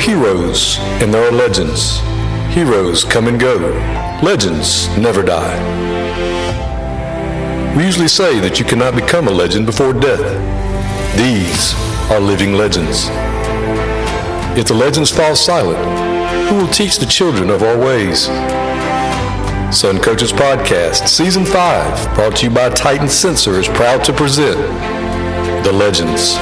heroes and there are legends. Heroes come and go. Legends never die. We usually say that you cannot become a legend before death. These are living legends. If the legends fall silent, who will teach the children of our ways? Sun Coaches Podcast, Season 5, brought to you by Titan Sensor, is proud to present The Legends.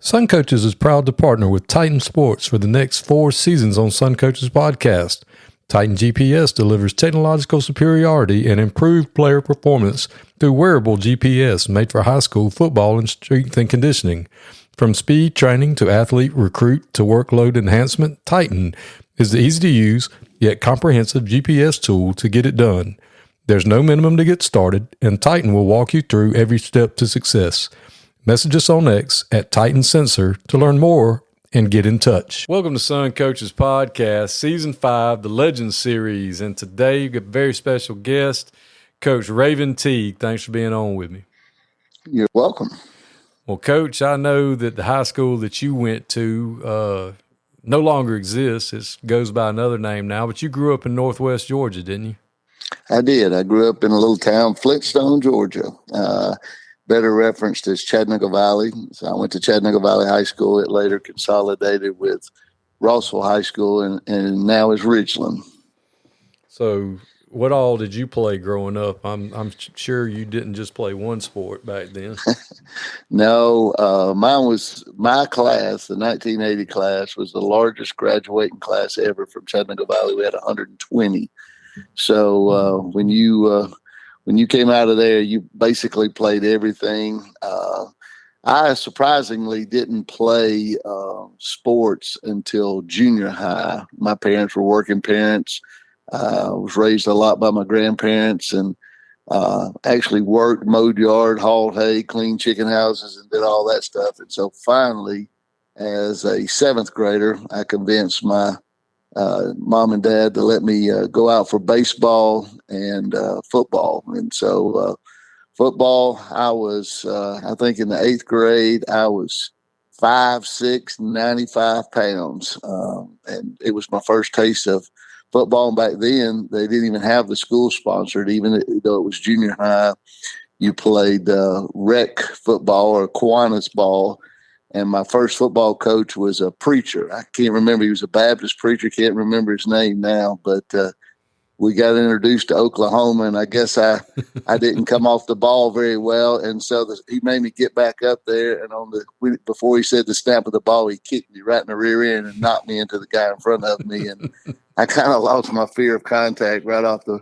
Sun Coaches is proud to partner with Titan Sports for the next 4 seasons on Sun Coaches Podcast. Titan GPS delivers technological superiority and improved player performance through wearable GPS made for high school football and strength and conditioning. From speed training to athlete recruit to workload enhancement, Titan is the easy-to-use yet comprehensive GPS tool to get it done. There's no minimum to get started, and Titan will walk you through every step to success. Message us on X at Titan Sensor to learn more and get in touch. Welcome to Sun Coaches Podcast, Season 5, the Legends Series. And today you've got a very special guest, Coach Rayvan Teague. Thanks for being on with me. You're welcome. Well, Coach, I know that the high school that you went to no longer exists. It goes by another name now, but you grew up in Northwest Georgia, didn't you? I did. I grew up in a little town, Flintstone, Georgia. Better referenced as Chattanooga Valley. So I went to Chattanooga Valley High School. It later consolidated with Rossville High School and now is Ridgeland. So what all did you play growing up? I'm sure you didn't just play one sport back then. No, my class, the 1980 class, was the largest graduating class ever from Chattanooga Valley. We had 120. So when you came out of there, you basically played everything. I surprisingly didn't play sports until junior high. My parents were working parents. I was raised a lot by my grandparents and actually worked, mowed yard, hauled hay, cleaned chicken houses, and did all that stuff. And so finally, as a 7th grader, I convinced my mom and dad to let me go out for baseball and football. And so football, I was, I think in the 8th grade, I was 5'6", 95 pounds. And it was my first taste of football. And back then, they didn't even have the school sponsored, even though it was junior high. You played rec football or Kiwanis ball. And my first football coach was a preacher. I can't remember. He was a Baptist preacher. Can't remember his name now. But we got introduced to Oklahoma, and I guess I didn't come off the ball very well. And so he made me get back up there. And before he said the snap of the ball, he kicked me right in the rear end and knocked me into the guy in front of me. And I kind of lost my fear of contact right off the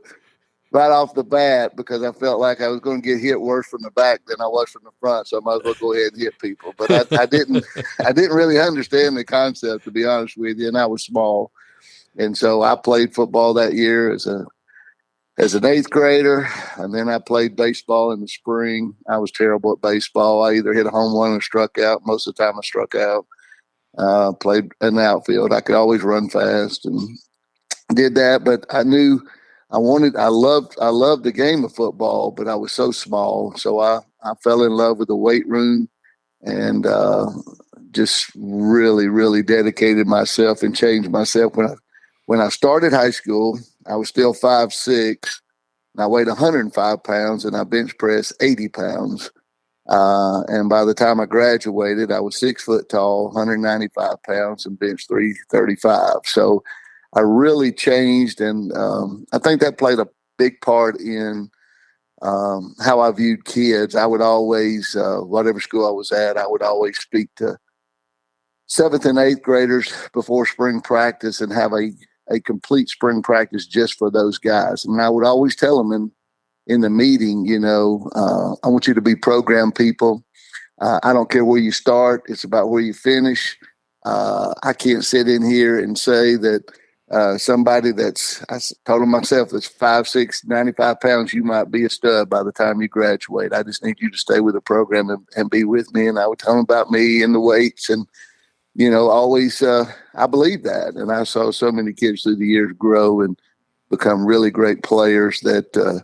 bat because I felt like I was going to get hit worse from the back than I was from the front. So I might as well go ahead and hit people. But I didn't really understand the concept, to be honest with you. And I was small. And so I played football that year as an 8th grader. And then I played baseball in the spring. I was terrible at baseball. I either hit a home run or struck out. Most of the time I struck out. Played in the outfield. I could always run fast and did that. But I knew I loved the game of football, but I was so small. So I fell in love with the weight room and just really, really dedicated myself and changed myself. When I started high school, I was still 5'6", and I weighed 105 pounds, and I bench pressed 80 pounds. And by the time I graduated, I was 6 foot tall, 195 pounds, and bench 335. So I really changed, and I think that played a big part in how I viewed kids. I would always, whatever school I was at, I would always speak to 7th and 8th graders before spring practice and have a complete spring practice just for those guys. And I would always tell them in the meeting, I want you to be program people. I don't care where you start. It's about where you finish. I can't sit in here and say that somebody I told myself that's 5'6", 95 pounds, you might be a stud by the time you graduate. I just need you to stay with the program and be with me. And I would tell them about me and the weights and, always, I believe that. And I saw so many kids through the years grow and become really great players that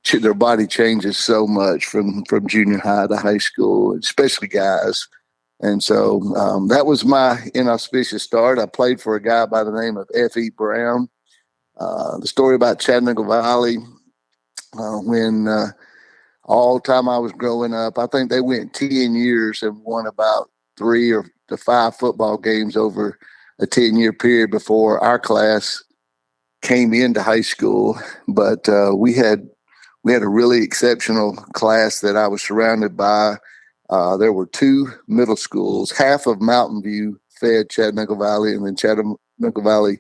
their body changes so much from junior high to high school, especially guys. And so that was my inauspicious start. I played for a guy by the name of F.E. Brown. The story about Chattanooga Valley, when all time I was growing up, I think they went 10 years and won about 3 or 5 football games over a 10-year period before our class came into high school. But we had a really exceptional class that I was surrounded by. There were 2 middle schools. Half of Mountain View fed Chattanooga Valley, and then Chattanooga Valley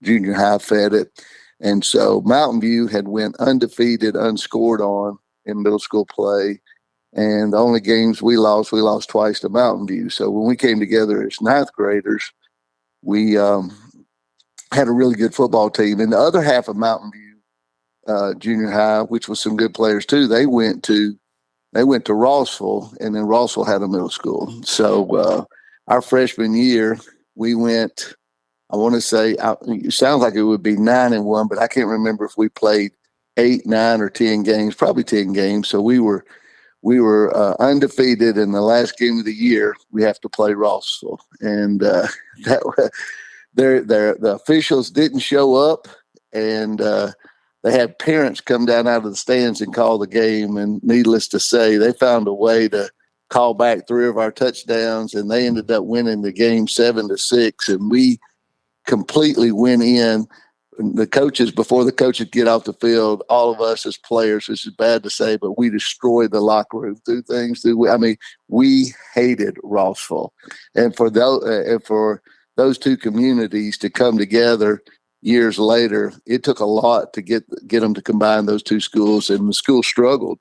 Junior High fed it. And so Mountain View had went undefeated, unscored on in middle school play. And the only games we lost twice to Mountain View. So when we came together as 9th graders, we had a really good football team. And the other half of Mountain View Junior High, which was some good players too, they went to Rossville, and then Rossville had a middle school. So our freshman year, we went, I want to say, it sounds like it would be 9-1, but I can't remember if we played 8, 9, or 10 games, probably 10 games. So we were undefeated. In the last game of the year, we have to play Rossville. And the officials didn't show up, and they had parents come down out of the stands and call the game. And needless to say, they found a way to call back 3 of our touchdowns, and they ended up winning the game 7-6. And we completely went in. The coaches, before the coaches get off the field, all of us as players, which is bad to say, but we destroyed the locker room through things. We hated Rossville. And for those 2 communities to come together years later, it took a lot to get them to combine those 2 schools, and the school struggled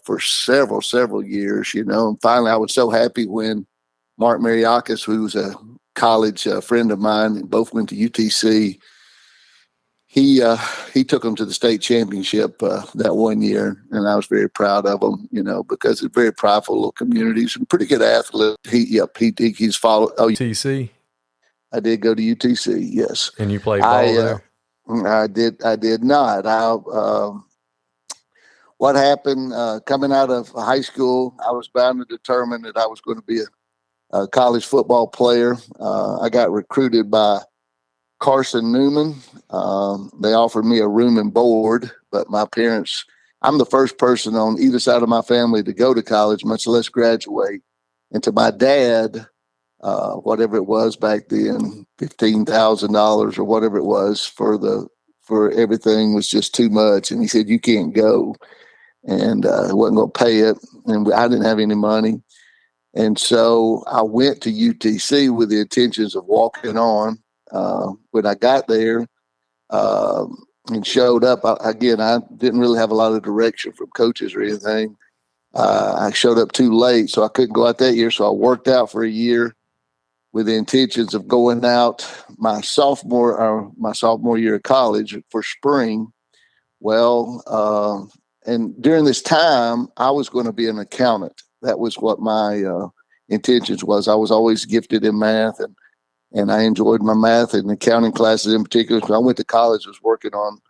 for several years, and finally I was so happy when Mark Mariakis, who was a college friend of mine, both went to UTC, he took them to the state championship that one year, and I was very proud of them, because it's very prideful little communities and pretty good athlete. He's followed UTC. I did go to UTC, yes. And you played ball there? I did not. What happened coming out of high school, I was bound to determine that I was going to be a college football player. I got recruited by Carson Newman. They offered me a room and board, but my parents, I'm the first person on either side of my family to go to college, much less graduate. And to my dad, whatever it was back then, $15,000 or whatever it was for everything was just too much. And he said, "You can't go." And I wasn't going to pay it. And I didn't have any money. And so I went to UTC with the intentions of walking on. When I got there and showed up, I didn't really have a lot of direction from coaches or anything. I showed up too late, so I couldn't go out that year. So I worked out for a year with the intentions of going out my sophomore year of college for spring. Well, and during this time, I was going to be an accountant. That was what my intentions was. I was always gifted in math, and I enjoyed my math and accounting classes in particular. So I went to college, was working on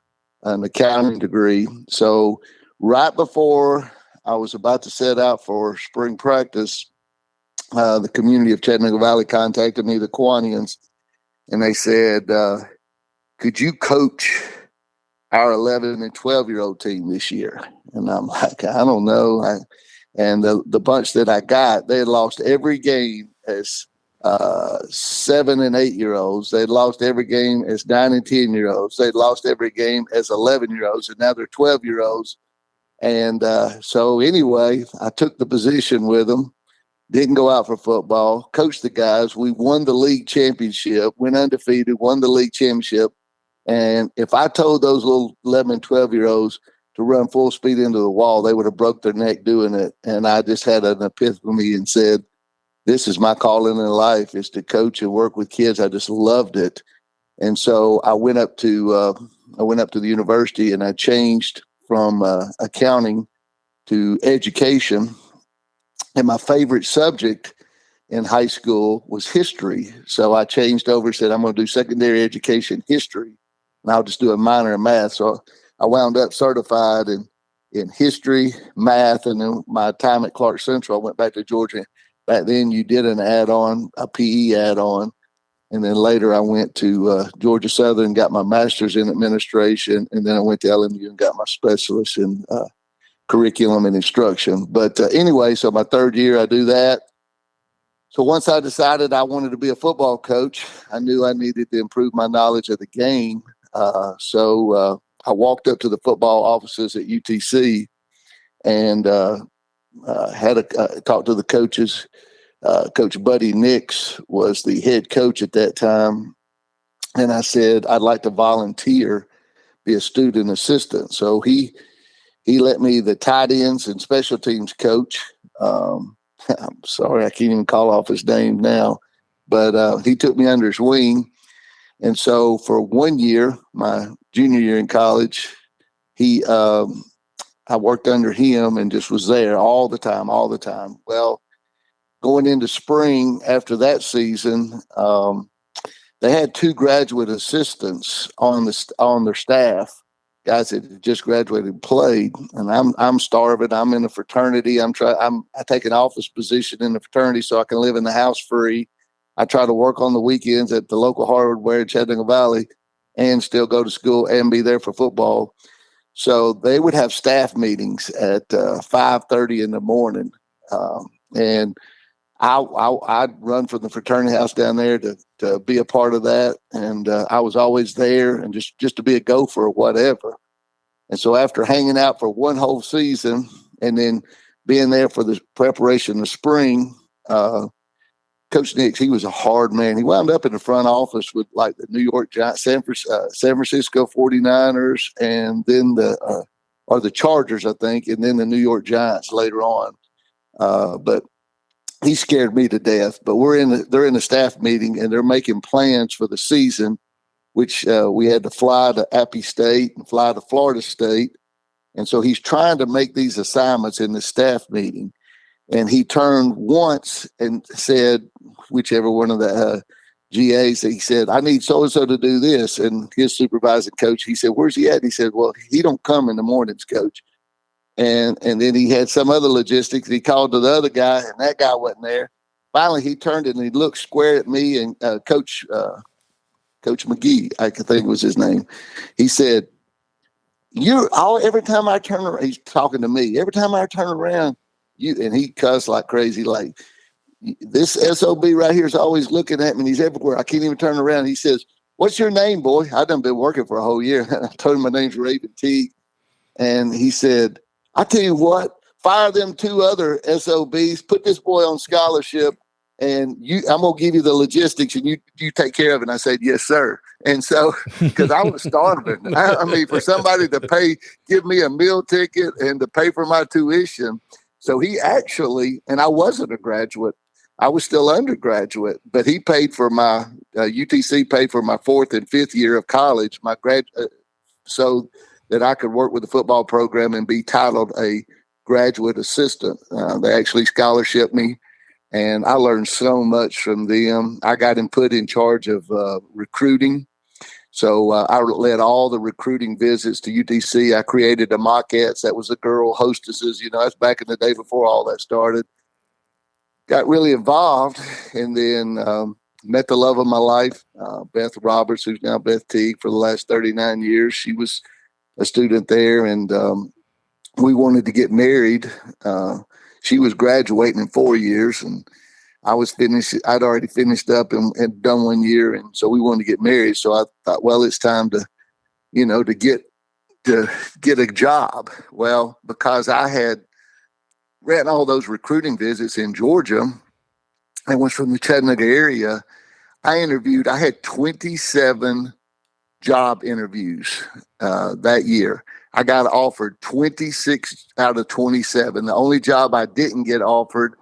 an accounting degree. So right before I was about to set out for spring practice, the community of Chattanooga Valley contacted me, the Kiwanians, and they said, "Could you coach our 11 and 12-year-old team this year?" And I'm like, "I don't know." And the bunch that I got, they had lost every game as 7 and 8-year-olds. They'd lost every game as 9 and 10-year-olds. They'd lost every game as 11-year-olds, and now they're 12-year-olds. And so anyway, I took the position with them. Didn't go out for football, coached the guys. We won the league championship, went undefeated, won the league championship. And if I told those little 11 and 12-year-olds to run full speed into the wall, they would have broke their neck doing it. And I just had an epiphany and said, this is my calling in life, is to coach and work with kids. I just loved it. And so I went up to the university, and I changed from accounting to education. And my favorite subject in high school was history. So I changed over and said, I'm going to do secondary education history, and I'll just do a minor in math. So I wound up certified, and in history, math, and then my time at Clark Central, I went back to Georgia. Back then, you did an add-on, a PE add-on. And then later I went to Georgia Southern, got my master's in administration, and then I went to LMU and got my specialist in curriculum and instruction. But anyway, so my third year I do that. So once I decided I wanted to be a football coach, I knew I needed to improve my knowledge of the game. So I walked up to the football offices at UTC and had a talk to the coaches. Coach Buddy Nix was the head coach at that time. And I said, I'd like to volunteer, be a student assistant. So he let me the tight ends and special teams coach. I'm sorry, I can't even call off his name now, but he took me under his wing. And so for 1 year, my junior year in college, I worked under him and just was there all the time. Well, going into spring after that season, they had 2 graduate assistants on their staff, guys that had just graduated and played. And I'm starving. I'm in a fraternity. I take an office position in the fraternity so I can live in the house free. I try to work on the weekends at the local hardware in Chattanooga Valley and still go to school and be there for football. So they would have staff meetings at 5:30 in the morning, and I'd run from the fraternity house down there to be a part of that. And I was always there and just to be a gopher or whatever. And so after hanging out for one whole season and then being there for the preparation of spring, Coach Nix, he was a hard man. He wound up in the front office with like the New York Giants, San Francisco 49ers, and then the Chargers, I think, and then the New York Giants later on. But he scared me to death. But they're in a staff meeting and they're making plans for the season, which we had to fly to Appy State and fly to Florida State. And so he's trying to make these assignments in the staff meeting. And he turned once and said, whichever one of the GAs, he said, I need so-and-so to do this. And his supervising coach, he said, where's he at? He said, well, he don't come in the mornings, coach. And then he had some other logistics. He called to the other guy, and that guy wasn't there. Finally, he turned and he looked square at me and Coach McGee, I think was his name. He said, every time I turn around, he's talking to me. Every time I turn around, and he cussed like crazy, like, this SOB right here is always looking at me, and he's everywhere. I can't even turn around. He says, what's your name, boy? I done been working for a whole year. I told him my name's Rayvan Teague. And he said, I tell you what, fire them 2 other SOBs, put this boy on scholarship, and I'm going to give you the logistics, and you take care of it. And I said, yes, sir. And so, because I was starving. I mean, for somebody to give me a meal ticket and to pay for my tuition. So he actually, and I wasn't a graduate, I was still undergraduate, but he paid for my, UTC paid for my 4th and 5th year of college, so that I could work with the football program and be titled a graduate assistant. They actually scholarshiped me, and I learned so much from them. I got him put in charge of recruiting. So I led all the recruiting visits to UTC. I created the Mockettes. That was the girl hostesses. That's back in the day before all that started. Got really involved, and then met the love of my life, Beth Roberts, who's now Beth Teague for the last 39 years. She was a student there, and we wanted to get married. She was graduating in 4 years, and I'd already finished up and done 1 year, and so we wanted to get married. So I thought, well, it's time to get a job. Well, because I had ran all those recruiting visits in Georgia and was from the Chattanooga area, I had 27 job interviews that year. I got offered 26 out of 27. The only job I didn't get offered,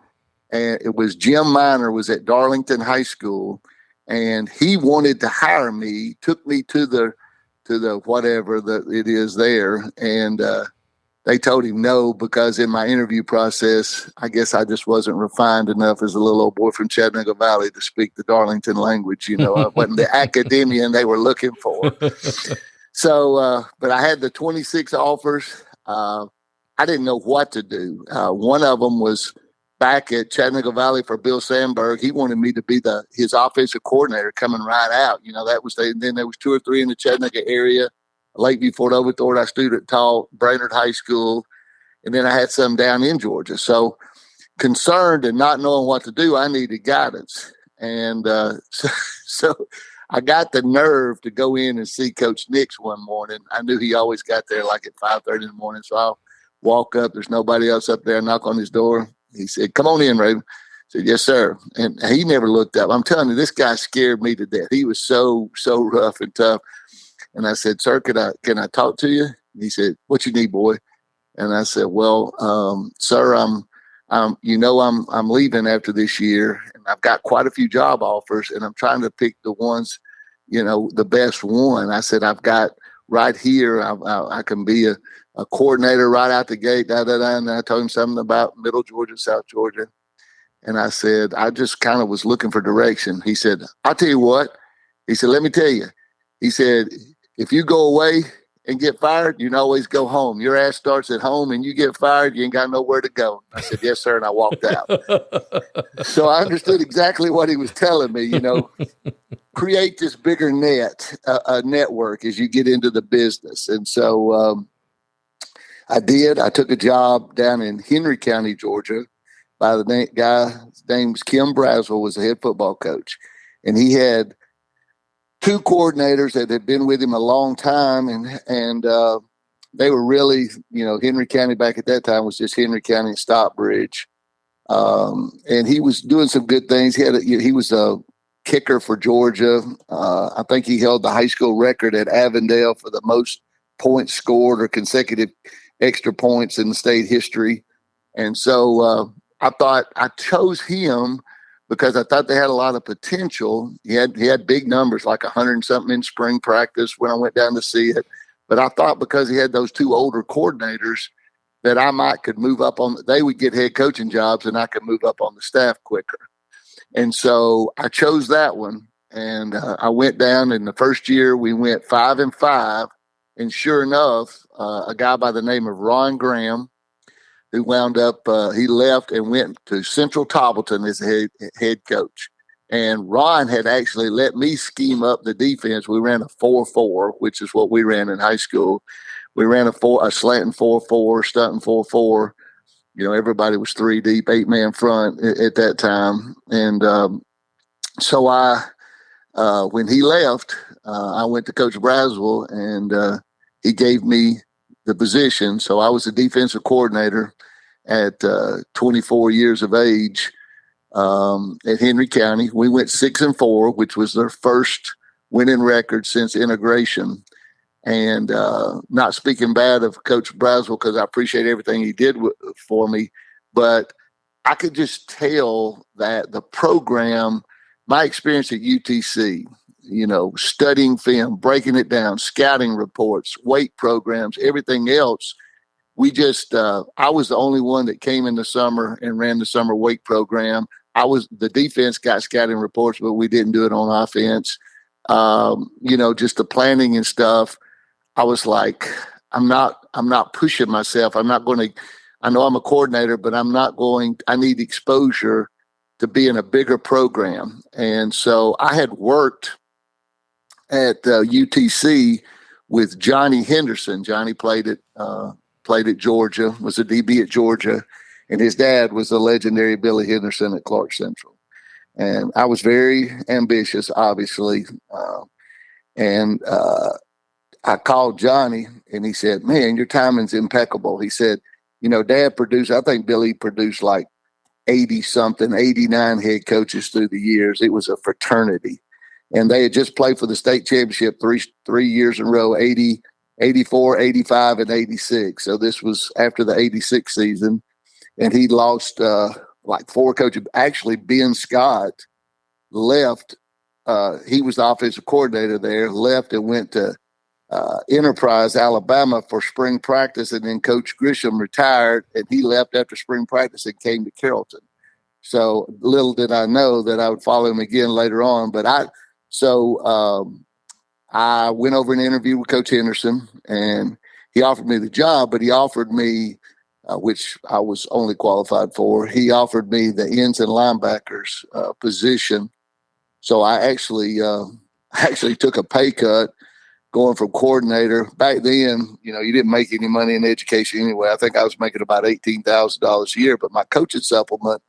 and it was Jim Miner, was at Darlington High School, and he wanted to hire me, took me to the whatever that it is there, and they told him no, because in my interview process, I guess I just wasn't refined enough as a little old boy from Chattanooga Valley to speak the Darlington language. I wasn't the academician they were looking for. So, but I had the 26 offers. I didn't know what to do. One of them was back at Chattanooga Valley for Bill Sandberg. He wanted me to be his offensive coordinator coming right out. That was then there was 2 or 3 in the Chattanooga area, Lakeview, Fort Overthorpe. I student taught Brainerd High School, and then I had some down in Georgia. So concerned and not knowing what to do, I needed guidance. And so I got the nerve to go in and see Coach Nix one morning. I knew he always got there like at 5:30 in the morning. So I'll walk up. There's nobody else up there. I knock on his door. He said, "Come on in, Rayvan." I said, "Yes, sir." And he never looked up. I'm telling you, this guy scared me to death. He was so rough and tough. And I said, "Sir, can I talk to you?" He said, "What you need, boy?" And I said, "Well, sir, I'm leaving after this year, and I've got quite a few job offers, and I'm trying to pick the ones, the best one." I said, "I've got right here. I can be a coordinator right out the gate." And I told him something about Middle Georgia, South Georgia, and I said, I just kind of was looking for direction. He said, "I'll tell you what." He said, "Let me tell you." He said, "If you go away and get fired, you can always go home. Your ass starts at home, and you get fired, you ain't got nowhere to go." I said, "Yes, sir," and I walked out. So I understood exactly what he was telling me, create this bigger a network as you get into the business. And so I did. I took a job down in Henry County, Georgia, by the guy, his name was Kim Braswell, was the head football coach. And he had 2 coordinators that had been with him a long time, and they were really, Henry County back at that time was just Henry County and Stockbridge, and he was doing some good things. He was a kicker for Georgia. I think he held the high school record at Avondale for the most points scored or consecutive extra points in the state history. And so I thought I chose him because I thought they had a lot of potential. He had big numbers, like 100 and something in spring practice when I went down to see it. But I thought because he had those 2 older coordinators that I could move up they would get head coaching jobs and I could move up on the staff quicker. And so I chose that one. And I went down in the first year, we went 5-5. And sure enough, a guy by the name of Ron Graham, who wound up, he left and went to Central Toppleton as head coach. And Ron had actually let me scheme up the defense. We ran a 4-4, which is what we ran in high school. We ran a slanting 4-4, stunting 4-4. Everybody was 3 deep, 8-man front at that time. And so when he left, I went to Coach Braswell, and he gave me the position. So I was the defensive coordinator at 24 years of age at Henry County. We went 6-4, which was their first winning record since integration. And not speaking bad of Coach Braswell, because I appreciate everything he did for me, but I could just tell that the program, my experience at UTC, studying film, breaking it down, scouting reports, weight programs, everything else. We just, I was the only one that came in the summer and ran the summer weight program. The defense got scouting reports, but we didn't do it on offense. Just the planning and stuff. I was like, I'm not pushing myself. I'm not going to, I know I'm a coordinator, but I need exposure to be in a bigger program. And so I had worked at UTC with Johnny Henderson. Johnny played at Georgia, was a DB at Georgia, and his dad was the legendary Billy Henderson at Clark Central. And I was very ambitious, obviously. I called Johnny, and he said, "Man, your timing's impeccable." He said, Dad produced, I think Billy produced like 80-something, 89 head coaches through the years. It was a fraternity. And they had just played for the state championship three years in a row, 80, 84, 85, and 86. So this was after the 86 season. And he lost like 4 coaches. Actually, Ben Scott left. He was the offensive coordinator there, left and went to Enterprise, Alabama for spring practice. And then Coach Grisham retired, and he left after spring practice and came to Carrollton. So little did I know that I would follow him again later on. But I went over and interviewed with Coach Henderson, and he offered me the job, but he offered me which I was only qualified for. He offered me the ends and linebackers position. So I actually took a pay cut going from coordinator. Back then, you didn't make any money in education anyway. I think I was making about $18,000 a year, but my coaching supplement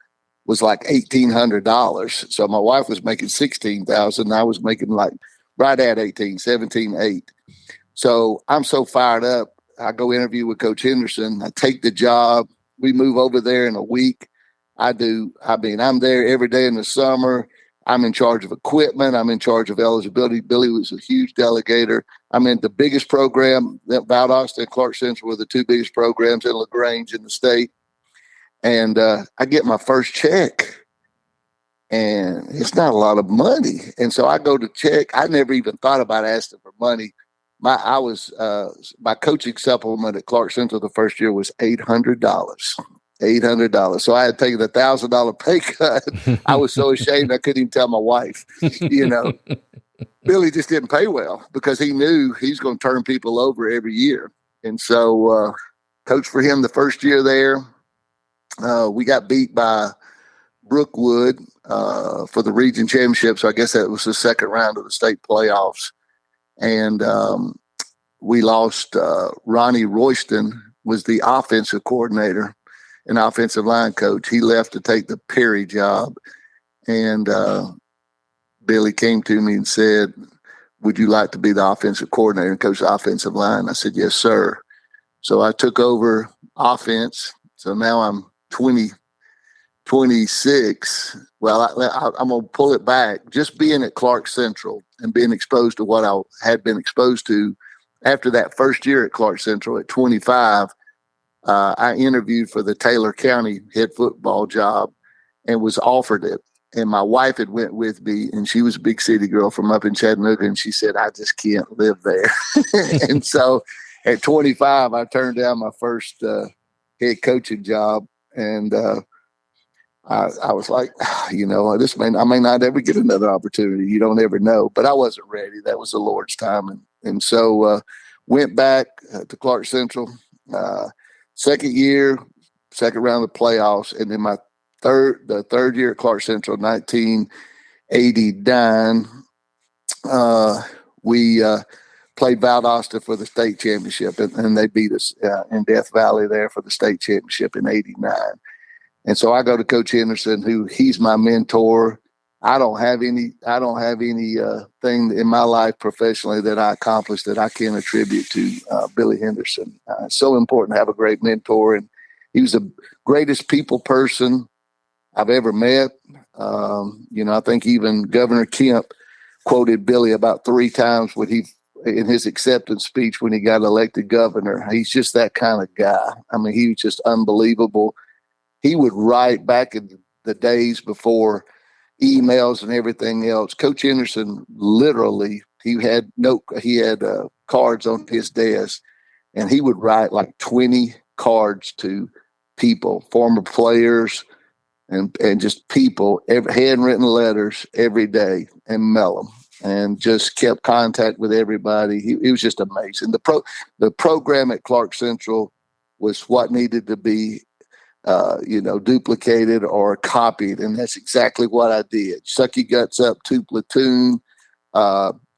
was like $1,800. So my wife was making $16,000. And I was making like right at 18, 17, 8. So I'm so fired up. I go interview with Coach Henderson. I take the job. We move over there in a week. I'm there every day in the summer. I'm in charge of equipment. I'm in charge of eligibility. Billy was a huge delegator. I'm in the biggest program. That Valdosta and Clark Central were the two biggest programs in LaGrange in the state. And I get my first check, and it's not a lot of money. And so I go to check. I never even thought about asking for money. My coaching supplement at Clark Central the first year was $800. $800. So I had taken $1,000 pay cut. I was so ashamed I couldn't even tell my wife. Billy just didn't pay well because he knew he's going to turn people over every year. And so coached for him the first year there. We got beat by Brookwood for the region championship. So I guess that was the second round of the state playoffs. And we lost. Ronnie Royston was the offensive coordinator and offensive line coach. He left to take the Perry job. And Billy came to me and said, would you like to be the offensive coordinator and coach the offensive line? I said, yes, sir. So I took over offense. So now I'm 26. Well, I'm going to pull it back. Just being at Clark Central and being exposed to what I had been exposed to after that first year at Clark Central at 25, I interviewed for the Taylor County head football job and was offered it. And my wife had went with me, and she was a big city girl from up in Chattanooga, and she said, I just can't live there. And so at 25, I turned down my first head coaching job. And I was like, I may not ever get another opportunity. You don't ever know. But I wasn't ready. That was the Lord's time. And so went back to Clark Central. Second year, second round of the playoffs. And then the third year at Clark Central, 1989, we played Valdosta for the state championship. And they beat us in Death Valley there for the state championship in 89. And so I go to Coach Henderson, he's my mentor. I don't have any thing in my life professionally that I accomplished that I can attribute to Billy Henderson. It's so important to have a great mentor, and he was the greatest people person I've ever met. I think even Governor Kemp quoted Billy about 3 times in his acceptance speech when he got elected governor. He's just that kind of guy. I mean, he was just unbelievable. He would write back in the days before emails and everything else. Coach Henderson, literally, he had cards on his desk, and he would write like 20 cards to people, former players, and just people, handwritten letters every day, and mail them, and just kept contact with everybody. He was just amazing. The program at Clark Central was what needed to be duplicated or copied. And that's exactly what I did. Suck your guts up, 2 platoon,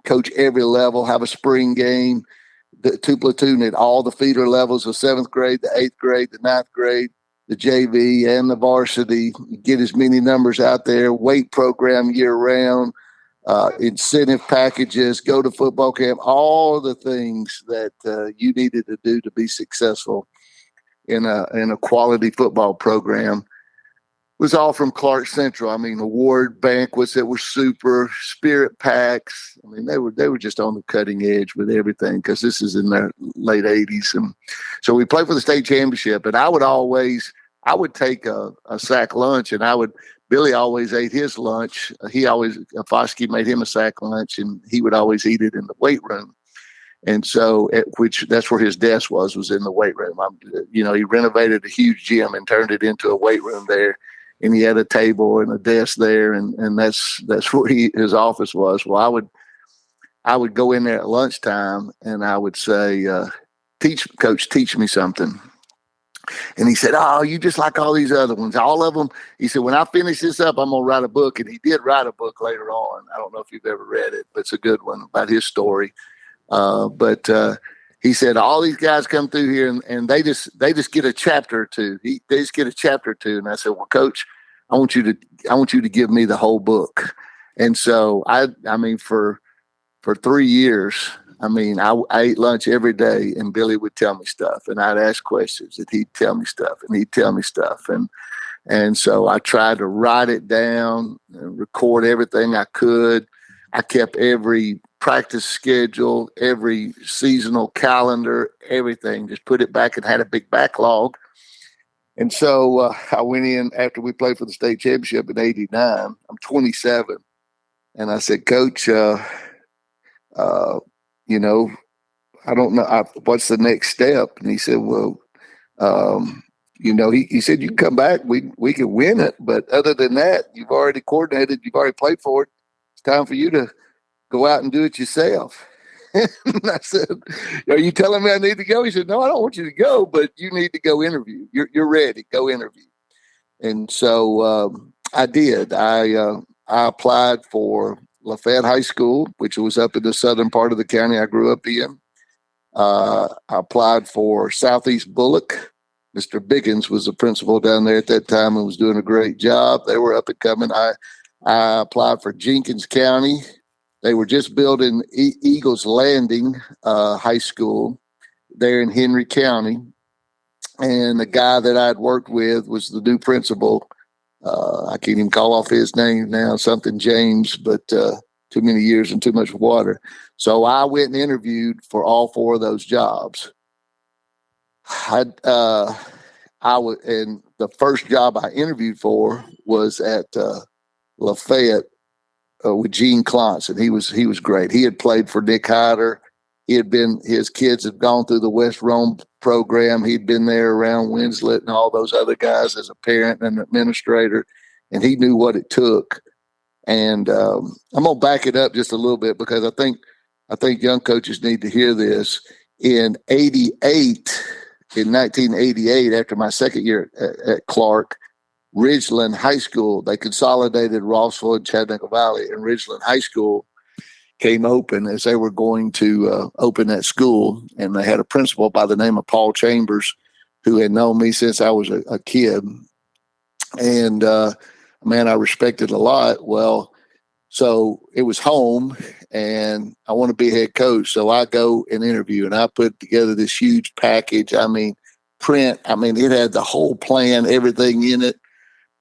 coach every level, have a spring game. The 2 platoon at all the feeder levels of 7th grade, the 8th grade, the 9th grade, the JV and the varsity. Get as many numbers out there, weight program year round, incentive packages, go to football camp, all the things that you needed to do to be successful in a quality football program was all from Clark Central. I mean, award banquets that were super, spirit packs. I mean, they were just on the cutting edge with everything, because this is in the late 80s. And so we played for the state championship, and I would take a sack lunch, and Billy always ate his lunch. Foskey made him a sack lunch, and he would always eat it in the weight room. And so, that's where his desk was in the weight room. He renovated a huge gym and turned it into a weight room there. And he had a table and a desk there, and that's where his office was. Well, I would go in there at lunchtime, and I would say, teach me something. And he said, "Oh, you just like all these other ones. All of them." He said, "When I finish this up, I'm going to write a book." And he did write a book later on. I don't know if you've ever read it, but it's a good one about his story. But he said, all these guys come through here and they just get a chapter or two. They just get a chapter or two. And I said, "Well, Coach, I want you to give me the whole book." And so I mean, for 3 years, I mean, I ate lunch every day, and Billy would tell me stuff, and I'd ask questions, and he'd tell me stuff, and he'd tell me stuff. And so I tried to write it down and record everything I could. I kept every practice schedule, every seasonal calendar, everything, just put it back and had a big backlog. And so I went in after we played for the state championship in '89. I'm 27. And I said, "Coach, you know, I don't know what's the next step." And he said, "Well, you know," he said, "You can come back. We can win it. But other than that, you've already coordinated. You've already played for it. It's time for you to go out and do it yourself." And I said, "Are you telling me I need to go?" He said, "No, I don't want you to go, but you need to go interview. You're ready. Go interview." And so I did. I applied for Lafayette High School, which was up in the southern part of the county I grew up in. I applied for Southeast Bullock. Mr. Biggins was the principal down there at that time and was doing a great job. They were up and coming. I applied for Jenkins County. They were just building Eagles Landing High School there in Henry County. And the guy that I'd worked with was the new principal. I can't even call off his name now, something James, but too many years and too much water. So I went and interviewed for all 4 of those jobs. And the first job I interviewed for was at Lafayette with Gene Klontz, and he was great. He had played for Nick Hyder. His kids had gone through the West Rome program. He'd been there around Winslet and all those other guys as a parent and an administrator, and he knew what it took. And I'm gonna back it up just a little bit because I think young coaches need to hear this. In 1988, after my second year at Clark, Ridgeland High School, they consolidated Rossville and Chattanooga Valley, and Ridgeland High School came open as they were going to open that school. And they had a principal by the name of Paul Chambers, who had known me since I was a kid. And, man, I respected a lot. Well, so it was home, and I want to be head coach. So I go and interview, and I put together this huge package. I mean, it had the whole plan, everything in it,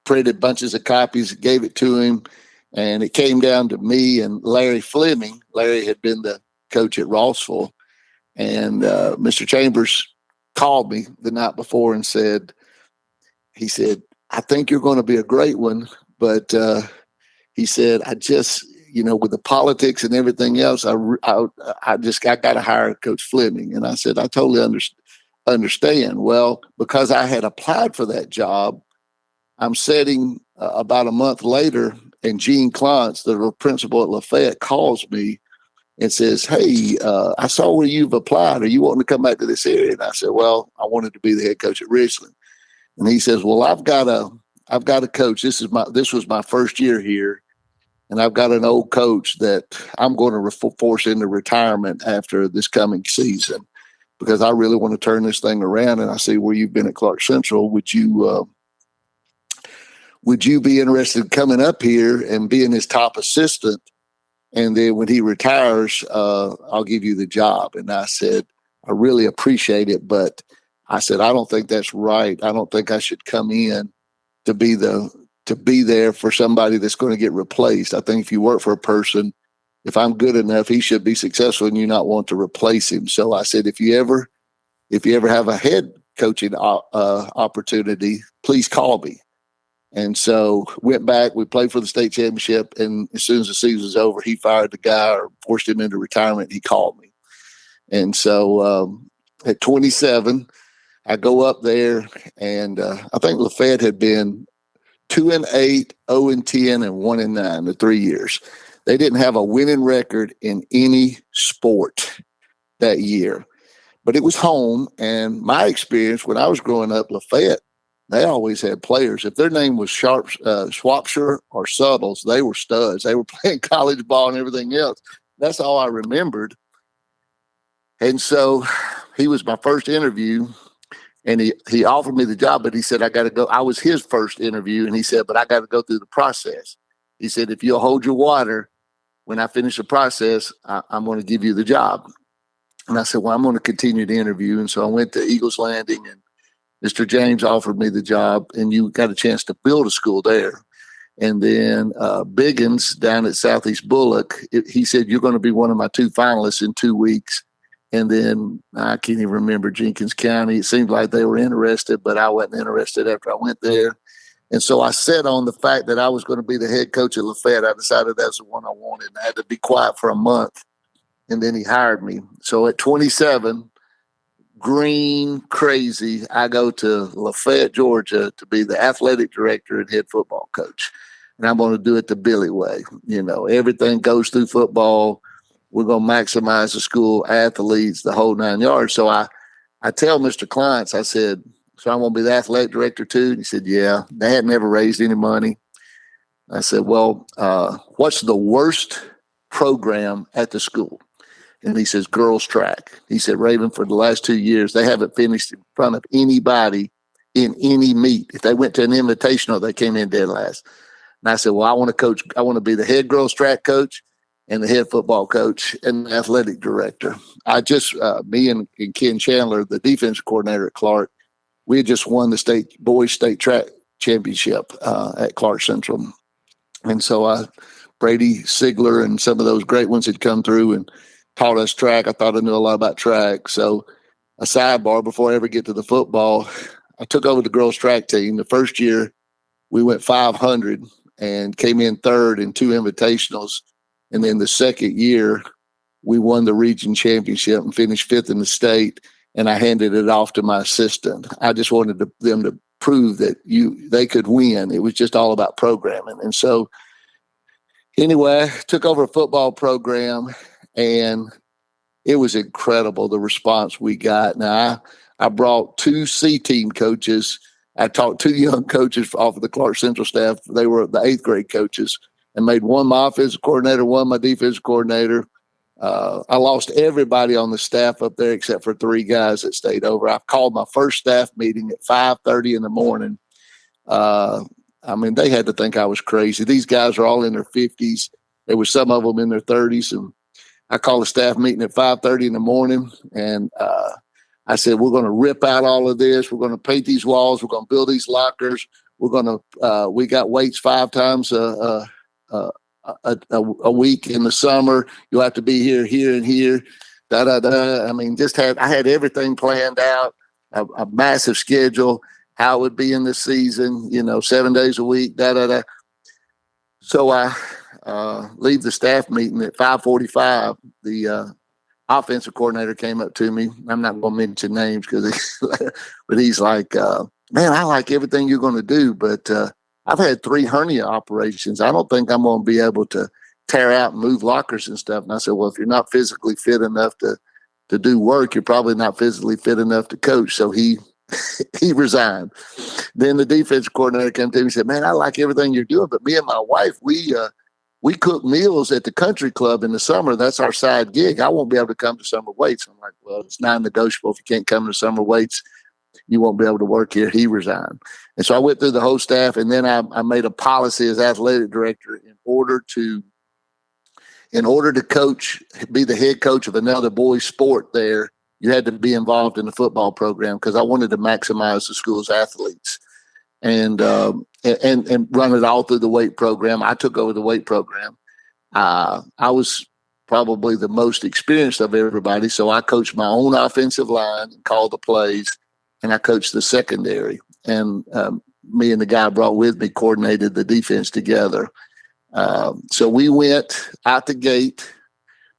printed bunches of copies, gave it to him. And it came down to me and Larry Fleming. Larry had been the coach at Rossville. And Mr. Chambers called me the night before and he said, "I think you're going to be a great one. But he said, I just, with the politics and everything else, I got to hire Coach Fleming." And I said, "I totally understand." Well, because I had applied for that job, I'm sitting about a month later, and Gene Klontz, the principal at Lafayette, calls me and says, "Hey, I saw where you've applied. Are you wanting to come back to this area?" And I said, "Well, I wanted to be the head coach at Ridgeland." And he says, "Well, I've got a coach. This was my first year here, and I've got an old coach that I'm going to force into retirement after this coming season because I really want to turn this thing around. And I see where you've been at Clark Central. Would you be interested in coming up here and being his top assistant? And then when he retires, I'll give you the job." And I said, "I really appreciate it, but," I said, "I don't think that's right. I don't think I should come in to be there for somebody that's going to get replaced. I think if you work for a person, if I'm good enough, he should be successful and you not want to replace him." So I said, if you ever have a head coaching opportunity, please call me." And so went back, we played for the state championship. And as soon as the season was over, he fired the guy or forced him into retirement. He called me. And so at 27, I go up there, and I think Lafayette had been 2-8, 0-10, and 1-9 the 3 years. They didn't have a winning record in any sport that year. but it was home. And my experience when I was growing up, Lafayette, they always had players. If their name was Swapshire or Suttles, they were studs. They were playing college ball and everything else. That's all I remembered. And so he was my first interview, and he offered me the job, but he said, I got to go. I was his first interview, and he said, but I got to go through the process. He said, if you'll hold your water, when I finish the process, I'm going to give you the job. And I said, well, I'm going to continue the interview. And so I went to Eagles Landing, and Mr. James offered me the job, and you got a chance to build a school there. And then Biggins down at Southeast Bullock, he said, you're going to be one of my 2 finalists in 2 weeks. And then I can't even remember Jenkins County. It seemed like they were interested, but I wasn't interested after I went there. And so I set on the fact that I was going to be the head coach at Lafayette. I decided that's the one I wanted. I had to be quiet for a month, and then he hired me. So at 27, green, crazy, I go to Lafayette, Georgia to be the athletic director and head football coach. And I'm going to do it the Billy way. You know, everything goes through football. We're going to maximize the school athletes, the whole 9 yards. So I tell Mr. Clients, I said, so I'm going to be the athletic director too? And he said, yeah. They had never raised any money. I said, well, what's the worst program at the school? And he says, girls track. He said, Rayvan, for the last 2 years, they haven't finished in front of anybody in any meet. If they went to an invitational, they came in dead last. And I said, well, I want to coach. I want to be the head girls track coach and the head football coach and the athletic director. Me and Ken Chandler, the defensive coordinator at Clark, we had just won the boys state track championship at Clark Central. And so Brady Sigler and some of those great ones had come through and taught us track. I thought I knew a lot about track. So a sidebar before I ever get to the football, I took over the girls track team. The first year we went 500 and came in third in 2 invitationals. And then the second year we won the region championship and finished 5th in the state. And I handed it off to my assistant. I just wanted them to prove that they could win. It was just all about programming. And so anyway, I took over a football program, and it was incredible, the response we got. Now, I brought 2 C-team coaches. I taught 2 young coaches off of the Clark Central staff. They were the 8th grade coaches, and made one my offensive coordinator, one my defensive coordinator. I lost everybody on the staff up there except for 3 guys that stayed over. I called my first staff meeting at 5:30 in the morning. They had to think I was crazy. These guys are all in their 50s. There were some of them in their 30s. And I called a staff meeting at 5:30 in the morning. And I said, we're going to rip out all of this. We're going to paint these walls. We're going to build these lockers. We're going to, we got weights 5 times a week in the summer. You'll have to be here, and here, I had everything planned out, a massive schedule, how it would be in the season, 7 days a week, So I leave the staff meeting at 5:45. The offensive coordinator came up to me. I'm not going to mention names but he's like, man, I like everything you're going to do, but I've had 3 hernia operations. I don't think I'm going to be able to tear out and move lockers and stuff. And I said, well, if you're not physically fit enough to do work, you're probably not physically fit enough to coach. So he resigned. Then the defense coordinator came to me and said, man, I like everything you're doing, but me and my wife, we cook meals at the country club in the summer. That's our side gig. I won't be able to come to summer weights. I'm like, well, it's non-negotiable. If you can't come to summer weights, you won't be able to work here. He resigned. And so I went through the whole staff, and then I made a policy as athletic director in order to coach, be the head coach of another boys sport there, you had to be involved in the football program because I wanted to maximize the school's athletes and run it all through the weight program. I took over the weight program. I was probably the most experienced of everybody, so I coached my own offensive line and called the plays, and I coached the secondary. And me and the guy I brought with me coordinated the defense together. So we went out the gate.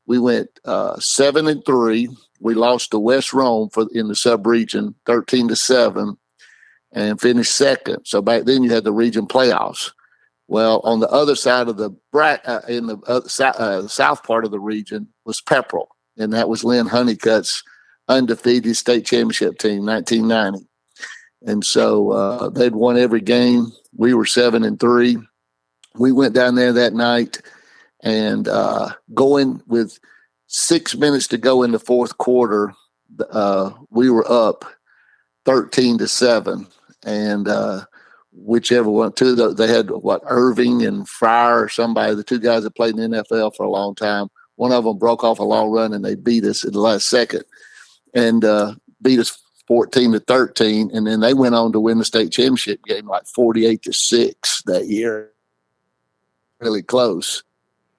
We went 7-3. We lost to West Rome in the sub-region 13-7 and finished second. So back then you had the region playoffs. Well, on the other side of the in the south part of the region was Pepperell, and that was Lynn Honeycutt's undefeated state championship team, 1990. And so they'd won every game. We were 7-3. We went down there that night, and going with 6 minutes to go in the fourth quarter, we were up 13-7. And whichever one, they had Irving and Fryer or somebody, the two guys that played in the NFL for a long time. One of them broke off a long run, and they beat us in the last second, and beat us 14-13. And then they went on to win the state championship game, like 48-6 that year. Really close.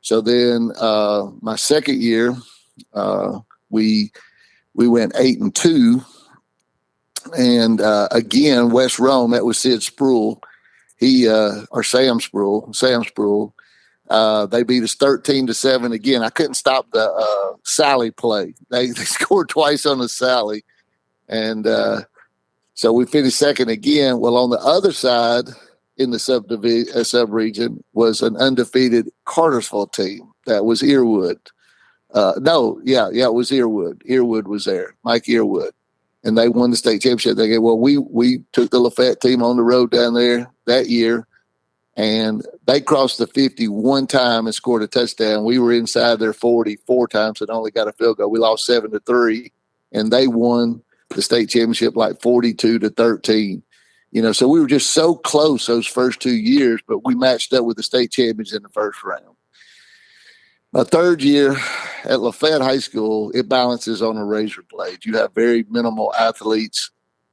So then my second year, we went 8-2. And again, West Rome, that was Sid Sproul. Or Sam Sproul. They beat us 13-7 again. I couldn't stop the Sally play. They scored twice on the Sally. And so we finished second again. Well, on the other side in the sub-region was an undefeated Cartersville team. That was Earwood. It was Earwood. Earwood was there, Mike Earwood. And they won the state championship. They go, well, we took the Lafayette team on the road down there that year, and they crossed the 50 one time and scored a touchdown. We were inside their 40 4 times and only got a field goal. We lost 7-3, and they won the state championship like 42-13. So we were just so close those first 2 years, but we matched up with the state champions in the first round. My third year at Lafayette High School, it balances on a razor blade. You have very minimal athletes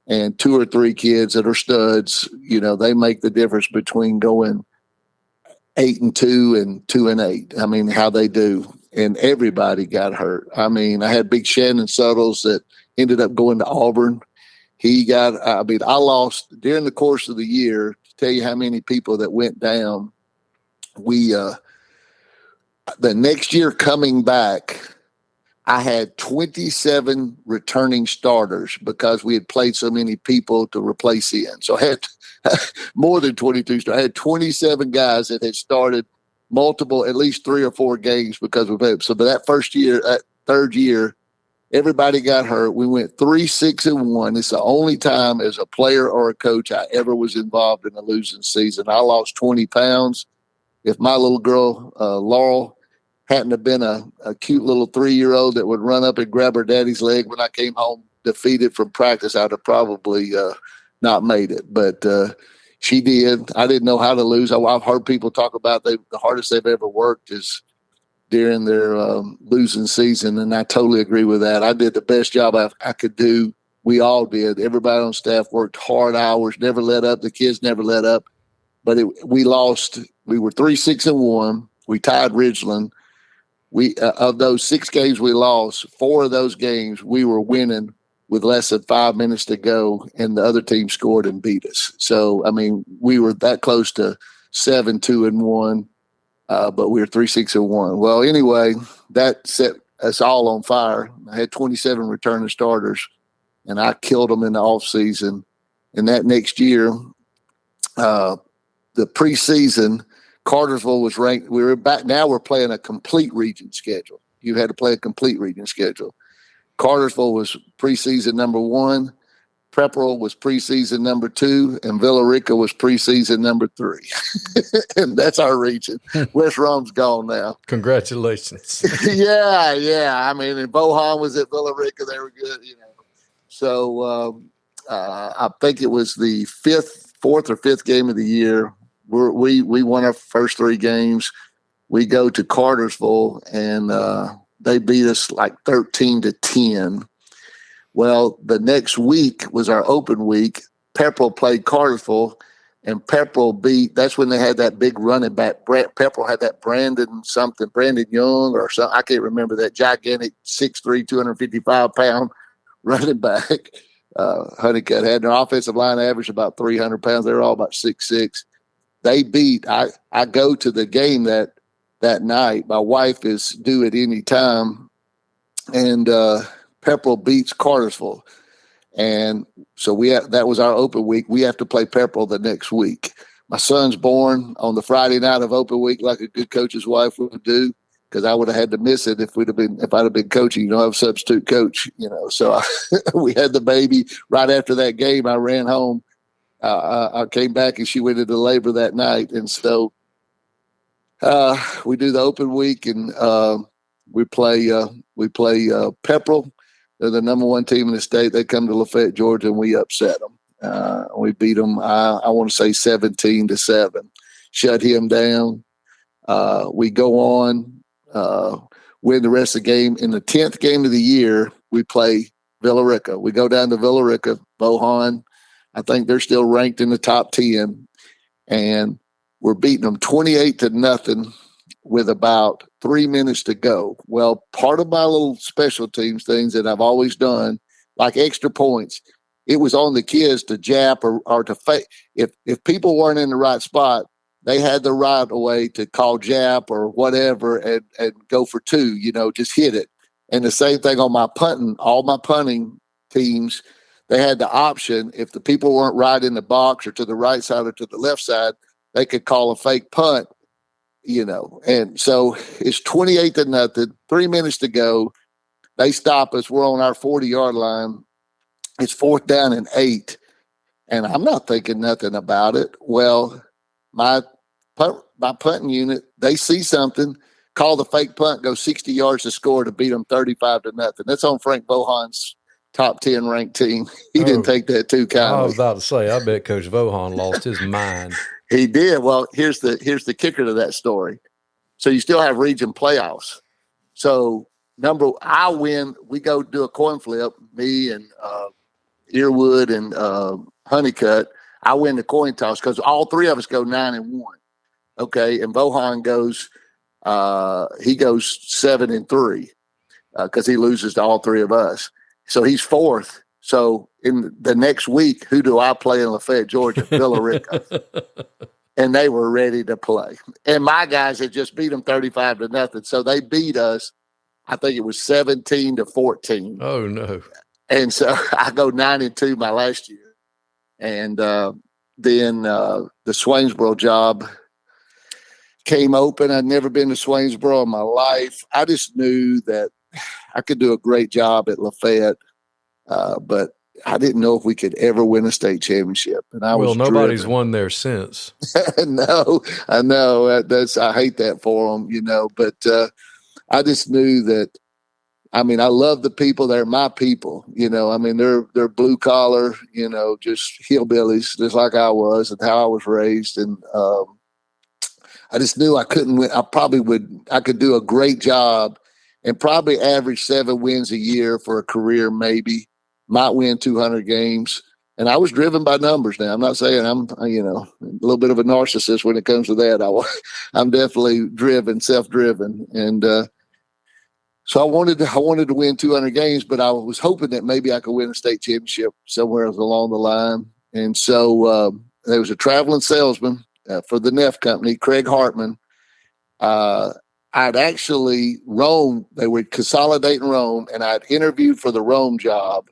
and 2 or 3 kids that are studs. They make the difference between going 8-2 and 2-8. I mean, how they do. And everybody got hurt. I mean, I had big Shannon Suttles that ended up going to Auburn. I lost during the course of the year, to tell you how many people that went down. The next year coming back, I had 27 returning starters because we had played so many people to replace in. So I had more than 22 starters. I had 27 guys that had started at least 3 or 4 games because we played. So, but that third year, everybody got hurt. We went 3-6-1. It's the only time as a player or a coach I ever was involved in a losing season. I lost 20 pounds. If my little girl, Laurel, hadn't have been a cute little 3-year-old that would run up and grab her daddy's leg when I came home defeated from practice, I'd have probably not made it. But she did. I didn't know how to lose. I've heard people talk about the hardest they've ever worked is during their losing season, and I totally agree with that. I did the best job I could do. We all did. Everybody on staff worked hard hours, never let up. The kids never let up. But we lost. We were 3-6-1. We tied Ridgeland. Of those 6 games we lost, 4 of those games we were winning with less than 5 minutes to go, and the other team scored and beat us. So, I mean, we were that close to 7-2-1, but we were 3-6-1. Well, anyway, that set us all on fire. I had 27 returning starters, and I killed them in the offseason. And that next year, the preseason, Cartersville was ranked. We were back. Now we're playing a complete region schedule. You had to play a complete region schedule. Cartersville was preseason number 1. Pepperell was preseason number 2, and Villa Rica was preseason number 3. And that's our region. West Rome's gone now. Congratulations. Yeah. I mean, and Bohan was at Villa Rica. They were good, So I think it was the 4th or 5th game of the year. We won our first 3 games. We go to Cartersville, and they beat us like 13-10. Well, the next week was our open week. Pepperell played Cartersville, and Pepperell that's when they had that big running back. Pepperell had that Brandon Young or something. I can't remember that gigantic 6'3", 255-pound running back. Honeycutt had their offensive line average about 300 pounds. They were all about 6'6". They beat. I go to the game that night. My wife is due at any time, and Pepperell beats Cartersville, and so that was our open week. We have to play Pepperell the next week. My son's born on the Friday night of open week, like a good coach's wife would do, because I would have had to miss it if I'd have been coaching. You know, I was a substitute coach. You know, so we had the baby right after that game. I ran home. I came back and she went into labor that night, and so we do the open week and we play Pepperell. They're the number one team in the state. They come to Lafayette, Georgia, and we upset them. We beat them. I want to say 17-7. Shut him down. We go on, win the rest of the game. In the 10th game of the year, we play Villa Rica. We go down to Villa Rica. Bohan, I think they're still ranked in the top 10, and we're beating them 28-0 with about 3 minutes to go. Well, part of my little special teams things that I've always done, like extra points, it was on the kids to jab or to fake. If people weren't in the right spot, they had the right away to call jab or whatever and go for two, you know, just hit it. And the same thing on my punting, all my punting teams, they had the option. If the people weren't right in the box or to the right side or to the left side, they could call a fake punt, you know. And so it's 28-0, 3 minutes to go. They stop us. We're on our 40-yard line. It's 4th down and 8. And I'm not thinking nothing about it. Well, my punting unit, they see something, call the fake punt, go 60 yards to score to beat them 35-0. That's on Frank Bohan's top 10 ranked team. He didn't take that too kindly. I was about to say, I bet Coach Bohan lost his mind. He did. Well, here's the kicker to that story. So you still have region playoffs. So I win. We go do a coin flip. Me and Earwood and Honeycutt. I win the coin toss because all three of us go 9-1. Okay, and Bohan goes. He goes 7-3 because he loses to all three of us. So he's 4th. So in the next week, who do I play in Lafayette, Georgia? Villa Rica. And they were ready to play. And my guys had just beat them 35-0. So they beat us, I think it was 17-14. Oh, no. And so I go 9-2 my last year. And then the Swainsboro job came open. I'd never been to Swainsboro in my life. I just knew that I could do a great job at Lafayette, but I didn't know if we could ever win a state championship. And nobody's driven. Won there since. No, I know. I hate that for them, you know. But I just knew that. I mean, I love the people. They're my people, you know. I mean, they're blue collar, you know, just hillbillies, just like I was and how I was raised. And I just knew I couldn't win. I could do a great job and probably average 7 wins a year for a career, maybe. Might win 200 games. And I was driven by numbers now. I'm not saying I'm, you know, a little bit of a narcissist when it comes to that. I'm definitely driven, self-driven. And so I wanted to win 200 games, but I was hoping that maybe I could win a state championship somewhere along the line. And so there was a traveling salesman for the Neff company, Craig Hartman. I'd actually Rome, they were consolidating Rome, and I'd interviewed for the Rome job.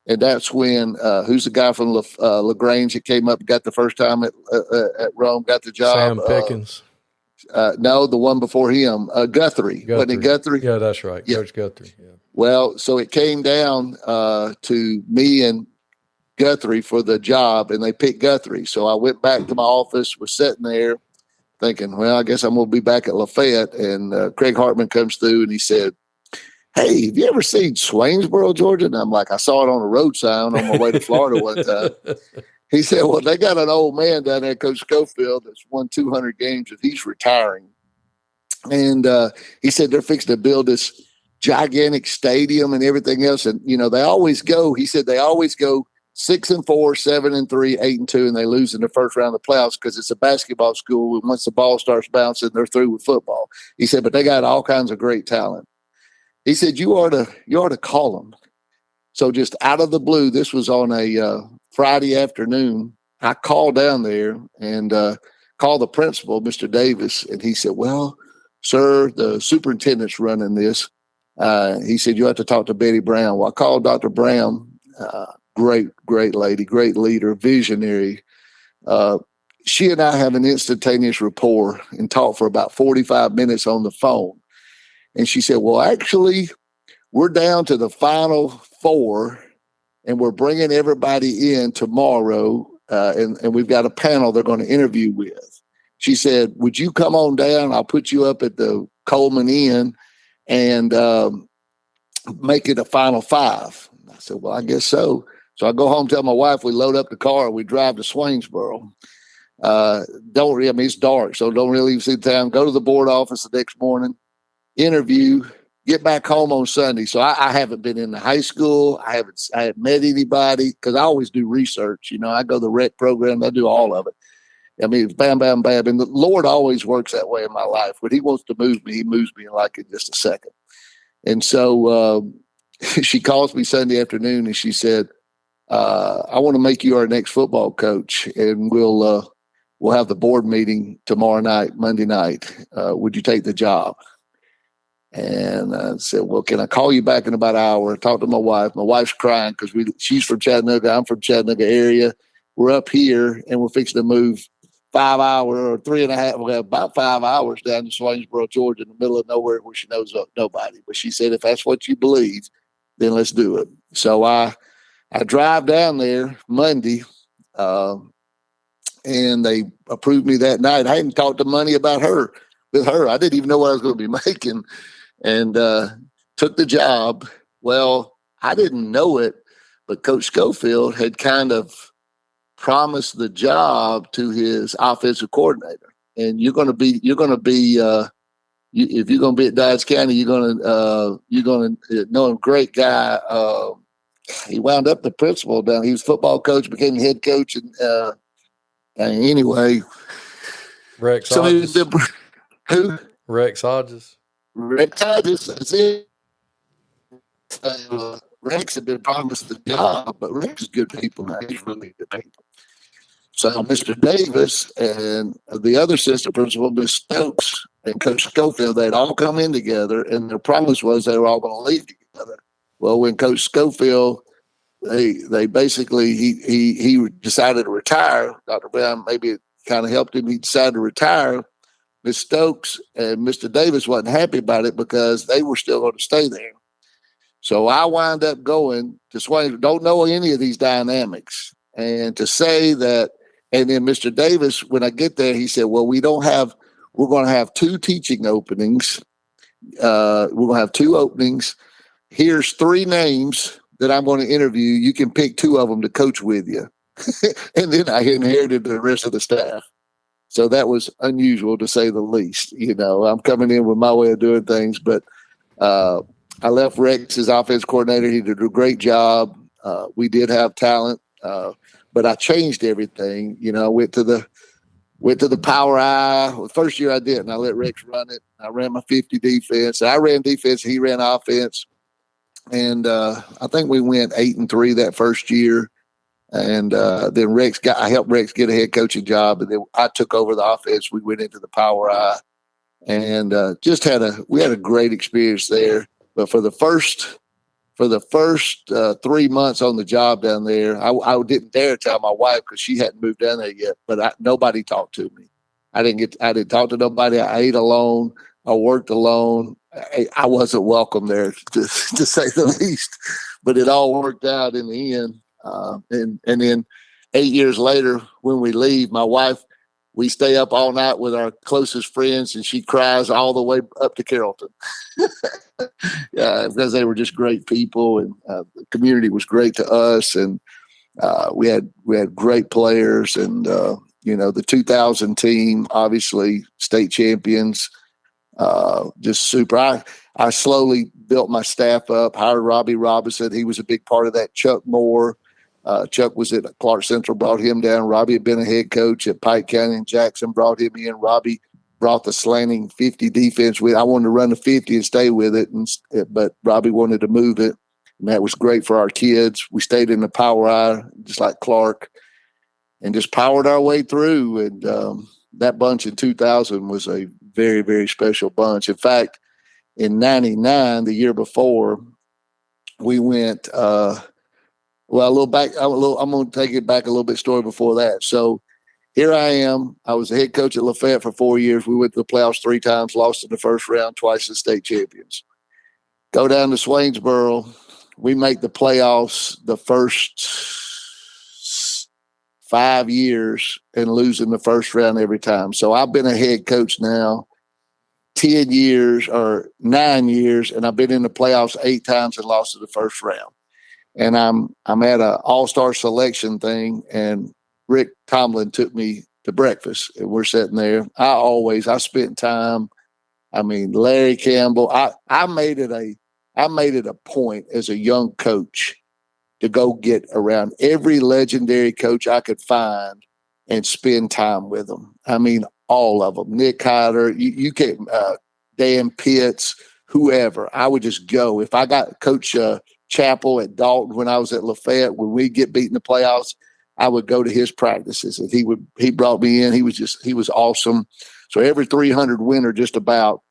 And that's when, who's the guy from LaGrange that came up, got the first time at Rome, got the job? Sam Pickens. No, the one before him, Guthrie. Wasn't it Guthrie? Yeah, that's right. Yeah. Coach Guthrie. Yeah. Well, so it came down to me and Guthrie for the job, and they picked Guthrie. So I went back to my office, was sitting there thinking, well, I guess I'm going to be back at Lafayette. And Craig Hartman comes through, and he said, hey, have you ever seen Swainsboro, Georgia? And I'm like, I saw it on a road sign on my way to Florida one time. He said, well, they got an old man down there, Coach Schofield, that's won 200 games, and he's retiring. And he said they're fixing to build this gigantic stadium and everything else. And, you know, they always go 6-4, 7-3, 8-2, and they lose in the first round of the playoffs because it's a basketball school. And once the ball starts bouncing, they're through with football. He said, but they got all kinds of great talent. He said, you ought to call them. So just out of the blue, this was on a Friday afternoon. I called down there and called the principal, Mr. Davis, and he said, well, sir, the superintendent's running this. He said, you have to talk to Betty Brown. Well, I called Dr. Brown, great lady, great leader, visionary. She and I have an instantaneous rapport and talked for about 45 minutes on the phone. And she said, well, actually, we're down to the final 4, and we're bringing everybody in tomorrow, and we've got a panel they're going to interview with. She said, would you come on down? I'll put you up at the Coleman Inn and make it a final 5. I said, well, I guess so. So I go home, tell my wife, we load up the car, we drive to Swainsboro. It's dark, so don't really see the town. Go to the board office the next morning, interview, get back home on Sunday. So I haven't been in the high school. I haven't met anybody because I always do research. I go to the rec program. I do all of it. I mean, it's bam, bam, bam. And the Lord always works that way in my life. When he wants to move me, he moves me in just a second. And so she calls me Sunday afternoon and she said, I want to make you our next football coach, and we'll have the board meeting tomorrow night, Monday night. Would you take the job? And I said, well, can I call you back in about an hour? Talk to my wife. My wife's crying because she's from Chattanooga. I'm from Chattanooga area. We're up here and we're fixing to move 5 hours or 3.5. We have about 5 hours down to Swainsboro, Georgia, in the middle of nowhere where she knows nobody. But she said, if that's what you believe, then let's do it. So I drive down there Monday, and they approved me that night. I hadn't talked to money about her with her. I didn't even know what I was going to be making, and took the job. Well, I didn't know it, but Coach Schofield had kind of promised the job to his offensive coordinator. And if you're going to be at Dodge County, you're going to know a great guy. He wound up the principal down. He was football coach, became head coach, and anyway, Rex so Hodges. Who? Rex Hodges. Rex Hodges. That's it. Rex had been promised the job, but Rex is good people now. He's really good people. So Mr. Davis and the other assistant principal, Miss Stokes, and Coach Schofield, they'd all come in together, and their promise was they were all going to leave together. Well, when Coach Schofield, they basically he decided to retire. Dr. Brown maybe kind of helped him. He decided to retire. Miss Stokes and Mr. Davis wasn't happy about it because they were still going to stay there. So I wind up going to Swain. Don't know any of these dynamics, and to say that. And then Mr. Davis, when I get there, he said, well, we're going to have 2 teaching openings. We're going to have 2 openings. Here's 3 names that I'm going to interview. You can pick 2 of them to coach with you. And then I inherited the rest of the staff. So that was unusual to say the least. I'm coming in with my way of doing things, but I left Rex as offense coordinator. He did a great job. We did have talent. But I changed everything. I went to the power eye. The first year I didn't. I let Rex run it. I ran my 50 defense. I ran defense. He ran offense. And I think we went 8-3 that first year. And then I helped Rex get a head coaching job. And then I took over the offense. We went into the power eye and we had a great experience there. But for the first 3 months on the job down there, I didn't dare tell my wife because she hadn't moved down there yet. But nobody talked to me. I didn't talk to nobody. I ate alone. I worked alone. I wasn't welcome there, to say the least. But it all worked out in the end. And then 8 years later, when we leave, my wife, we stay up all night with our closest friends, and she cries all the way up to Carrollton. Because they were just great people, and the community was great to us, and we had great players, and the 2000 team, obviously state champions, just super. I slowly built my staff up, hired Robbie Robinson. He was a big part of that. Chuck Moore. Chuck was at Clark Central, brought him down. Robbie had been a head coach at Pike County and Jackson, brought him in. Robbie brought the slanting 50 defense with. I wanted to run the 50 and stay with it, but Robbie wanted to move it, and that was great for our kids. We stayed in the power eye, just like Clark, and just powered our way through. And that bunch in 2000 was a very, very special bunch. In fact, in 99, the year before, we went a little back. I'm going to take it back a little bit story before that. So here I am. I was the head coach at Lafayette for 4 years. We went to the playoffs 3 times, lost in the first round, twice as state champions. Go down to Swainsboro. We make the playoffs the first 5 years and lose in the first round every time. So I've been a head coach now 10 years or 9 years, and I've been in the playoffs 8 times and lost in the first round. And I'm at an all-star selection thing, and Rick Tomlin took me to breakfast, and we're sitting there. I spent time. I mean, Larry Campbell. I made it a point as a young coach to go get around every legendary coach I could find and spend time with them. I mean, all of them. Nick Hyder, you can't, Dan Pitts, whoever. I would just go. If I got Coach Chappell at Dalton when I was at Lafayette, when we get beat in the playoffs, I would go to his practices, and he brought me in. He was awesome. So every 300 winner, just about,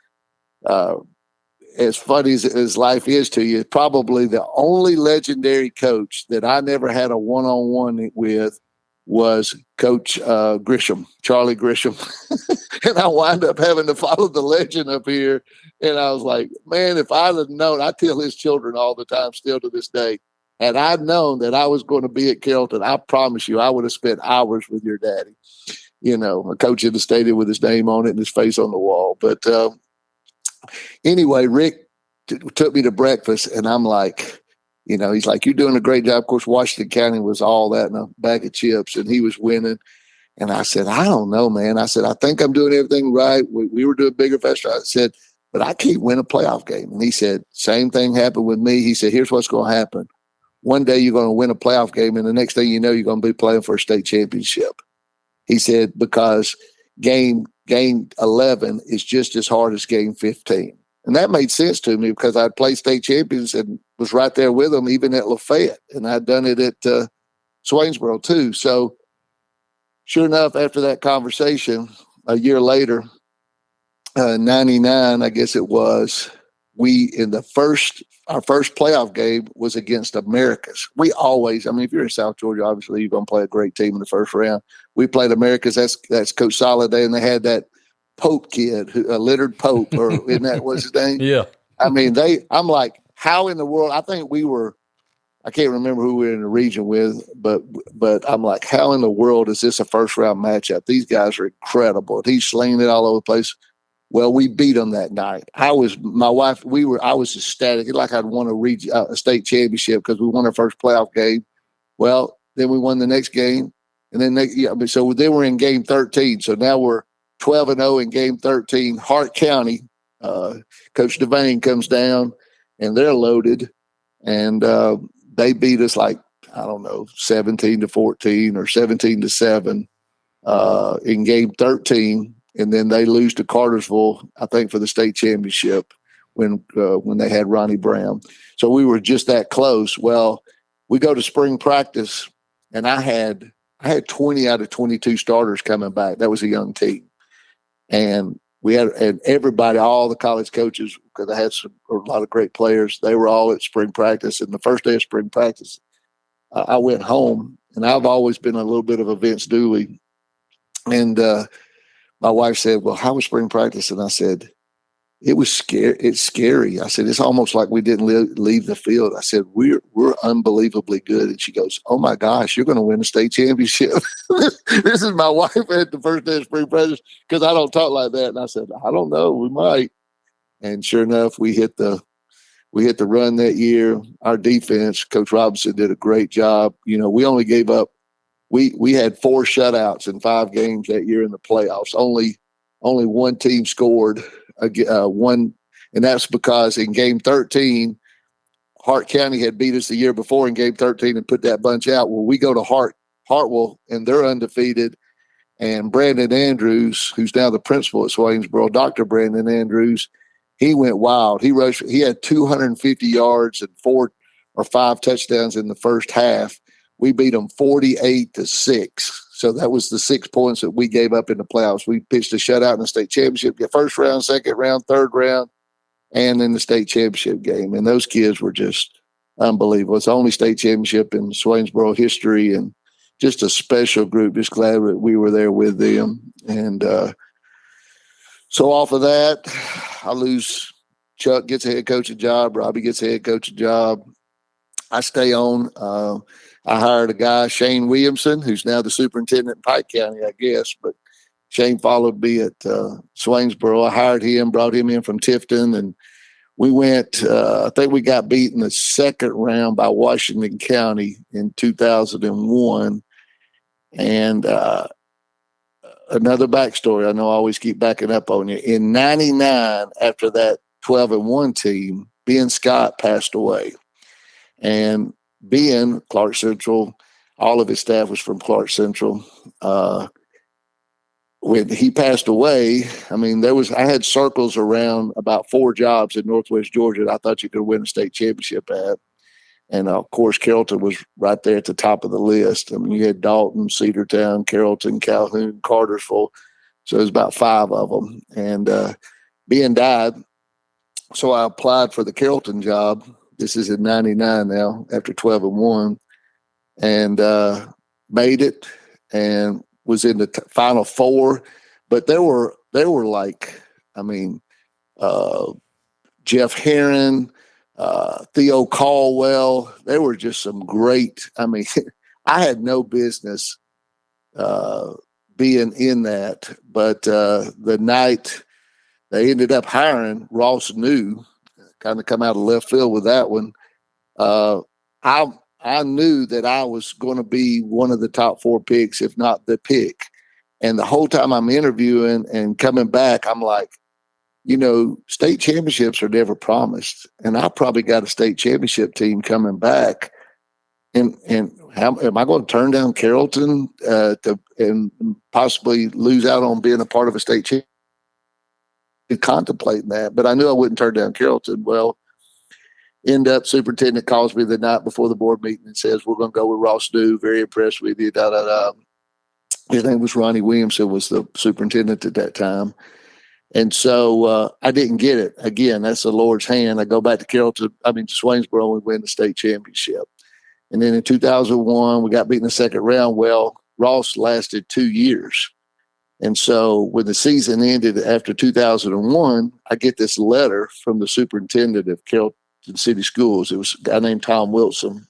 as funny as life is to you, probably the only legendary coach that I never had a one-on-one with was Coach Grisham, Charlie Grisham. And I wind up having to follow the legend up here. And I was like, man, if I'd have known, I tell his children all the time, still to this day, had I known that I was going to be at Carrollton, I promise you, I would have spent hours with your daddy. You know, a coach in the stadium with his name on it and his face on the wall. But anyway, Rick took me to breakfast, and I'm like, you know, he's like, you're doing a great job. Of course, Washington County was all that in a bag of chips, and he was winning. And I said, I don't know, man. I said, I think I'm doing everything right. We were doing bigger, faster. I said, but I can't win a playoff game. And he said, same thing happened with me. He said, here's what's going to happen. One day you're going to win a playoff game, and the next thing you know, you're going to be playing for a state championship. He said, because game 11 is just as hard as game 15. And that made sense to me because I'd played state champions and was right there with them, even at Lafayette. And I'd done it at Swainsboro too. So sure enough, after that conversation, a year later, 99, I guess it was, our first playoff game was against Americas. We always, I mean, if you're in South Georgia, obviously you're going to play a great team in the first round. We played Americas. That's Coach Soliday, and they had that Pope kid, Leonard Pope, or isn't that what's his name? Yeah. I mean, I'm like, how in the world? I think I can't remember who we were in the region with, but I'm like, how in the world is this a first round matchup? These guys are incredible. He's slinging it all over the place. Well, we beat them that night. I was ecstatic, like I'd won a state championship because we won our first playoff game. Well, then we won the next game, and then so then we're in game 13. So now we're 12-0 in game 13. Hart County, Coach Devane comes down, and they're loaded, and they beat us like, I don't know, 17-14 or 17-7 in game 13. And then they lose to Cartersville, I think, for the state championship when they had Ronnie Brown. So we were just that close. Well, we go to spring practice, and I had 20 out of 22 starters coming back. That was a young team. And we had everybody, all the college coaches, because I had a lot of great players, they were all at spring practice. And the first day of spring practice, I went home, and I've always been a little bit of a Vince Dooley. And my wife said, well, how was spring practice? And I said, it was scary. It's scary. I said, it's almost like we didn't leave the field. I said, we're unbelievably good. And she goes, oh my gosh, you're going to win a state championship. This is my wife at the first day of spring practice, because I don't talk like that. And I said, I don't know, we might. And sure enough, we hit the run that year. Our defense, Coach Robinson did a great job. You know, we only gave up. We had 4 shutouts in 5 games that year in the playoffs. Only one team scored one, and that's because in game 13, Hart County had beat us the year before in game 13 and put that bunch out. Well, we go to Hartwell, and they're undefeated. And Brandon Andrews, who's now the principal at Swainsboro, Dr. Brandon Andrews, he went wild. He had 250 yards and 4 or 5 touchdowns in the first half. We beat them 48-6. So that was the 6 points that we gave up in the playoffs. We pitched a shutout in the state championship, the first round, second round, third round, and in the state championship game. And those kids were just unbelievable. It's the only state championship in Swainsboro history, and just a special group. Just glad that we were there with them. And so off of that, I lose. Chuck gets a head coaching job. Robbie gets a head coaching job. I stay on. I hired a guy, Shane Williamson, who's now the superintendent in Pike County, I guess. But Shane followed me at Swainsboro. I hired him, brought him in from Tifton, and we went. I think we got beat in the second round by Washington County in 2001. And another backstory. I know I always keep backing up on you. In '99, after that 12-1 team, Ben Scott passed away. And Ben, Clark Central, all of his staff was from Clark Central. When he passed away, I mean, I had circles around about 4 jobs in Northwest Georgia that I thought you could win a state championship at. And of course, Carrollton was right there at the top of the list. I mean, you had Dalton, Cedartown, Carrollton, Calhoun, Cartersville. So it was about 5 of them. And Ben died. So I applied for the Carrollton job. This is in '99 now, after 12-1, and made it and was in the final 4. But there were like, I mean, Jeff Herron, Theo Caldwell. They were just some great. I mean, I had no business being in that, but the night they ended up hiring Ross New. Kind of come out of left field with that one. I knew that I was going to be one of the top 4 picks, if not the pick. And the whole time I'm interviewing and coming back, I'm like, state championships are never promised. And I probably got a state championship team coming back. And how am I going to turn down Carrollton and possibly lose out on being a part of a state championship? Contemplating that, but I knew I wouldn't turn down Carrollton. Well, end up superintendent calls me the night before the board meeting and says, we're going to go with Ross New. Very impressed with you. His name was Ronnie Williamson, was the superintendent at that time. And so I didn't get it. Again, that's the Lord's hand. I go back to to Swainsboro, and we win the state championship. And then in 2001, we got beat in the second round. Well, Ross lasted 2 years. And so when the season ended after 2001, I get this letter from the superintendent of Carrollton City Schools. It was a guy named Tom Wilson.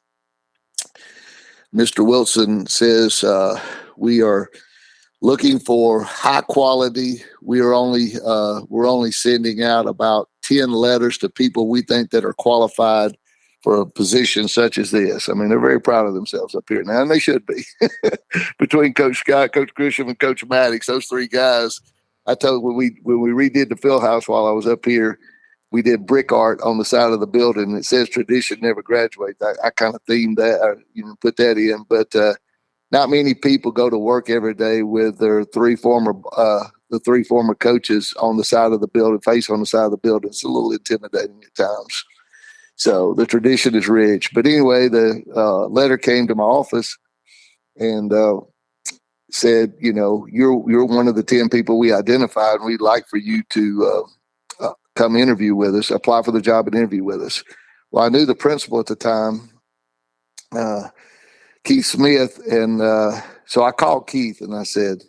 Mr. Wilson says, we are looking for high quality. We're only sending out about 10 letters to people we think that are qualified for a position such as this. I mean, they're very proud of themselves up here now, and they should be. Between Coach Scott, Coach Grisham, and Coach Maddox, those 3 guys, I told when we redid the field house while I was up here, we did brick art on the side of the building. It says tradition never graduates. I kind of themed that, put that in. But not many people go to work every day with their 3 former coaches on the side of the building, face on the side of the building. It's a little intimidating at times. So the tradition is rich. But anyway, the letter came to my office and said, you're one of the 10 people we identified, and we'd like for you to come interview with us, apply for the job and interview with us. Well, I knew the principal at the time, Keith Smith. And so I called Keith and I said,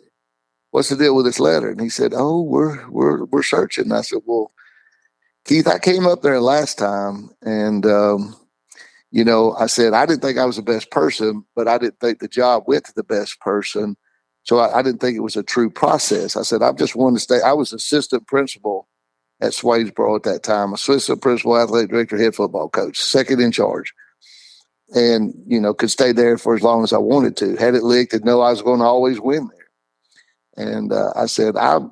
what's the deal with this letter? And he said, oh, we're searching. And I said, well, Keith, I came up there last time and, I said, I didn't think I was the best person, but I didn't think the job went to the best person. So I didn't think it was a true process. I said, I just wanted to stay. I was assistant principal at Swainsboro at that time, assistant principal, athletic director, head football coach, second in charge. And, could stay there for as long as I wanted to. Had it licked and know I was going to always win there. And I said, I've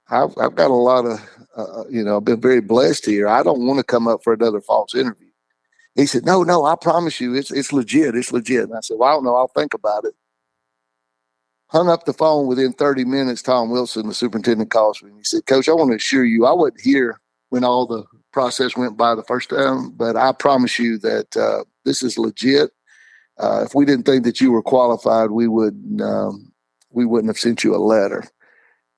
got a lot of, I've been very blessed here. I don't want to come up for another false interview. He said, no, I promise you, it's legit. It's legit. And I said, well, I don't know. I'll think about it. Hung up the phone. Within 30 minutes, Tom Wilson, the superintendent, calls me. And he said, Coach, I want to assure you, I wasn't here when all the process went by the first time, but I promise you that this is legit. If we didn't think that you were qualified, we wouldn't have sent you a letter.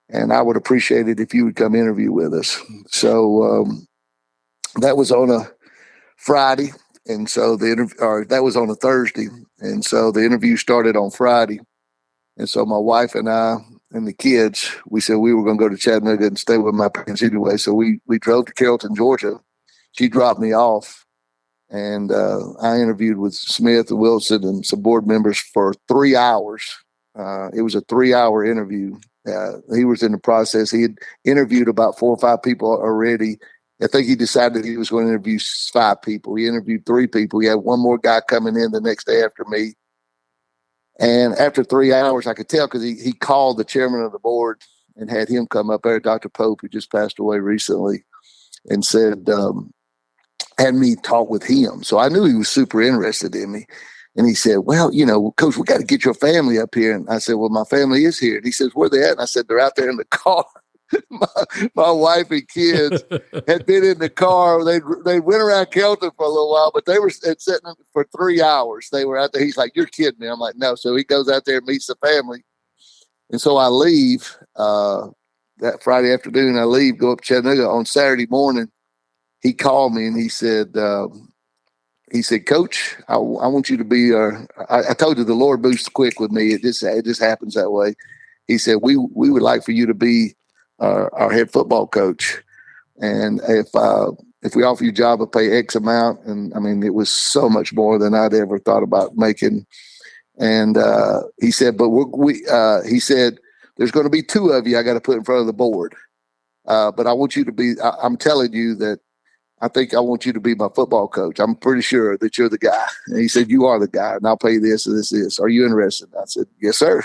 And I would appreciate it if you would come interview with us. So that was on a Friday. And so that was on a Thursday. And so the interview started on Friday. And so my wife and I and the kids, we said we were going to go to Chattanooga and stay with my parents anyway. So we drove to Carrollton, Georgia. She dropped me off. And I interviewed with Smith and Wilson and some board members for 3 hours. It was a 3-hour interview. He was in the process. He had interviewed about 4 or 5 people already. I think he decided he was going to interview 5 people. He interviewed 3 people. He had one more guy coming in the next day after me. And after 3 hours, I could tell because he called the chairman of the board and had him come up there, Dr. Pope, who just passed away recently, and said, had me talk with him. So I knew he was super interested in me. And he said, well, Coach, we got to get your family up here. And I said, well, my family is here. And he says, where they at? And I said, they're out there in the car. my wife and kids had been in the car. They went around Carrollton for a little while, but they were sitting for 3 hours. They were out there. He's like, you're kidding me. I'm like, no. So he goes out there and meets the family. And so I leave that Friday afternoon. I leave, go up to Chattanooga. On Saturday morning, he called me and he said, Coach, I want you to be I told you the Lord moves quick with me. It just happens that way. He said, we would like for you to be our head football coach. And if we offer you a job, we'll pay X amount. And I mean, it was so much more than I'd ever thought about making. And he said, but he said, there's going to be 2 of you I got to put in front of the board. But I want you to be, I'm telling you that I think I want you to be my football coach. I'm pretty sure that you're the guy. And he said, you are the guy, and I'll pay you this and this. Are you interested? I said, yes, sir.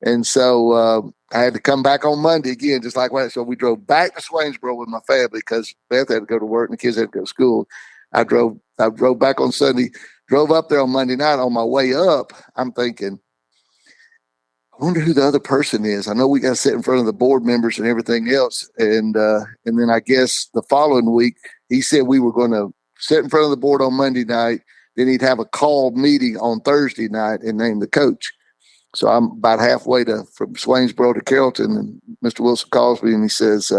And so I had to come back on Monday again, just like that. So we drove back to Swainsboro with my family because Beth had to go to work and the kids had to go to school. I drove back on Sunday, drove up there on Monday night. On my way up, I'm thinking, I wonder who the other person is. I know we got to sit in front of the board members and everything else. And then I guess the following week, he said we were going to sit in front of the board on Monday night. Then he'd have a called meeting on Thursday night and name the coach. So I'm about halfway from Swainsboro to Carrollton, and Mr. Wilson calls me and he says,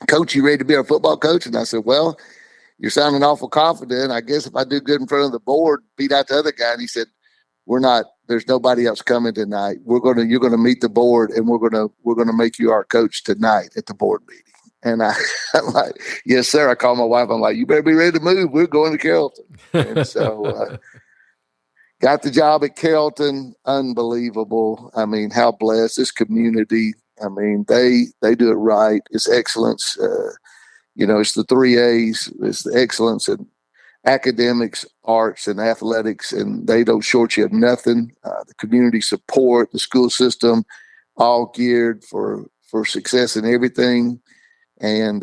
Coach, you ready to be our football coach? And I said, well, you're sounding awful confident. I guess if I do good in front of the board, beat out the other guy. And he said, there's nobody else coming tonight. You're going to meet the board, and we're going to make you our coach tonight at the board meeting. And I'm like, yes, sir. I called my wife. I'm like, you better be ready to move. We're going to Carrollton. And so got the job at Carrollton. Unbelievable. I mean, how blessed this community. I mean, they do it right. It's excellence. It's the 3 A's. It's the excellence in academics, arts, and athletics, and they don't short you of nothing. The community support, the school system, all geared for success in everything. And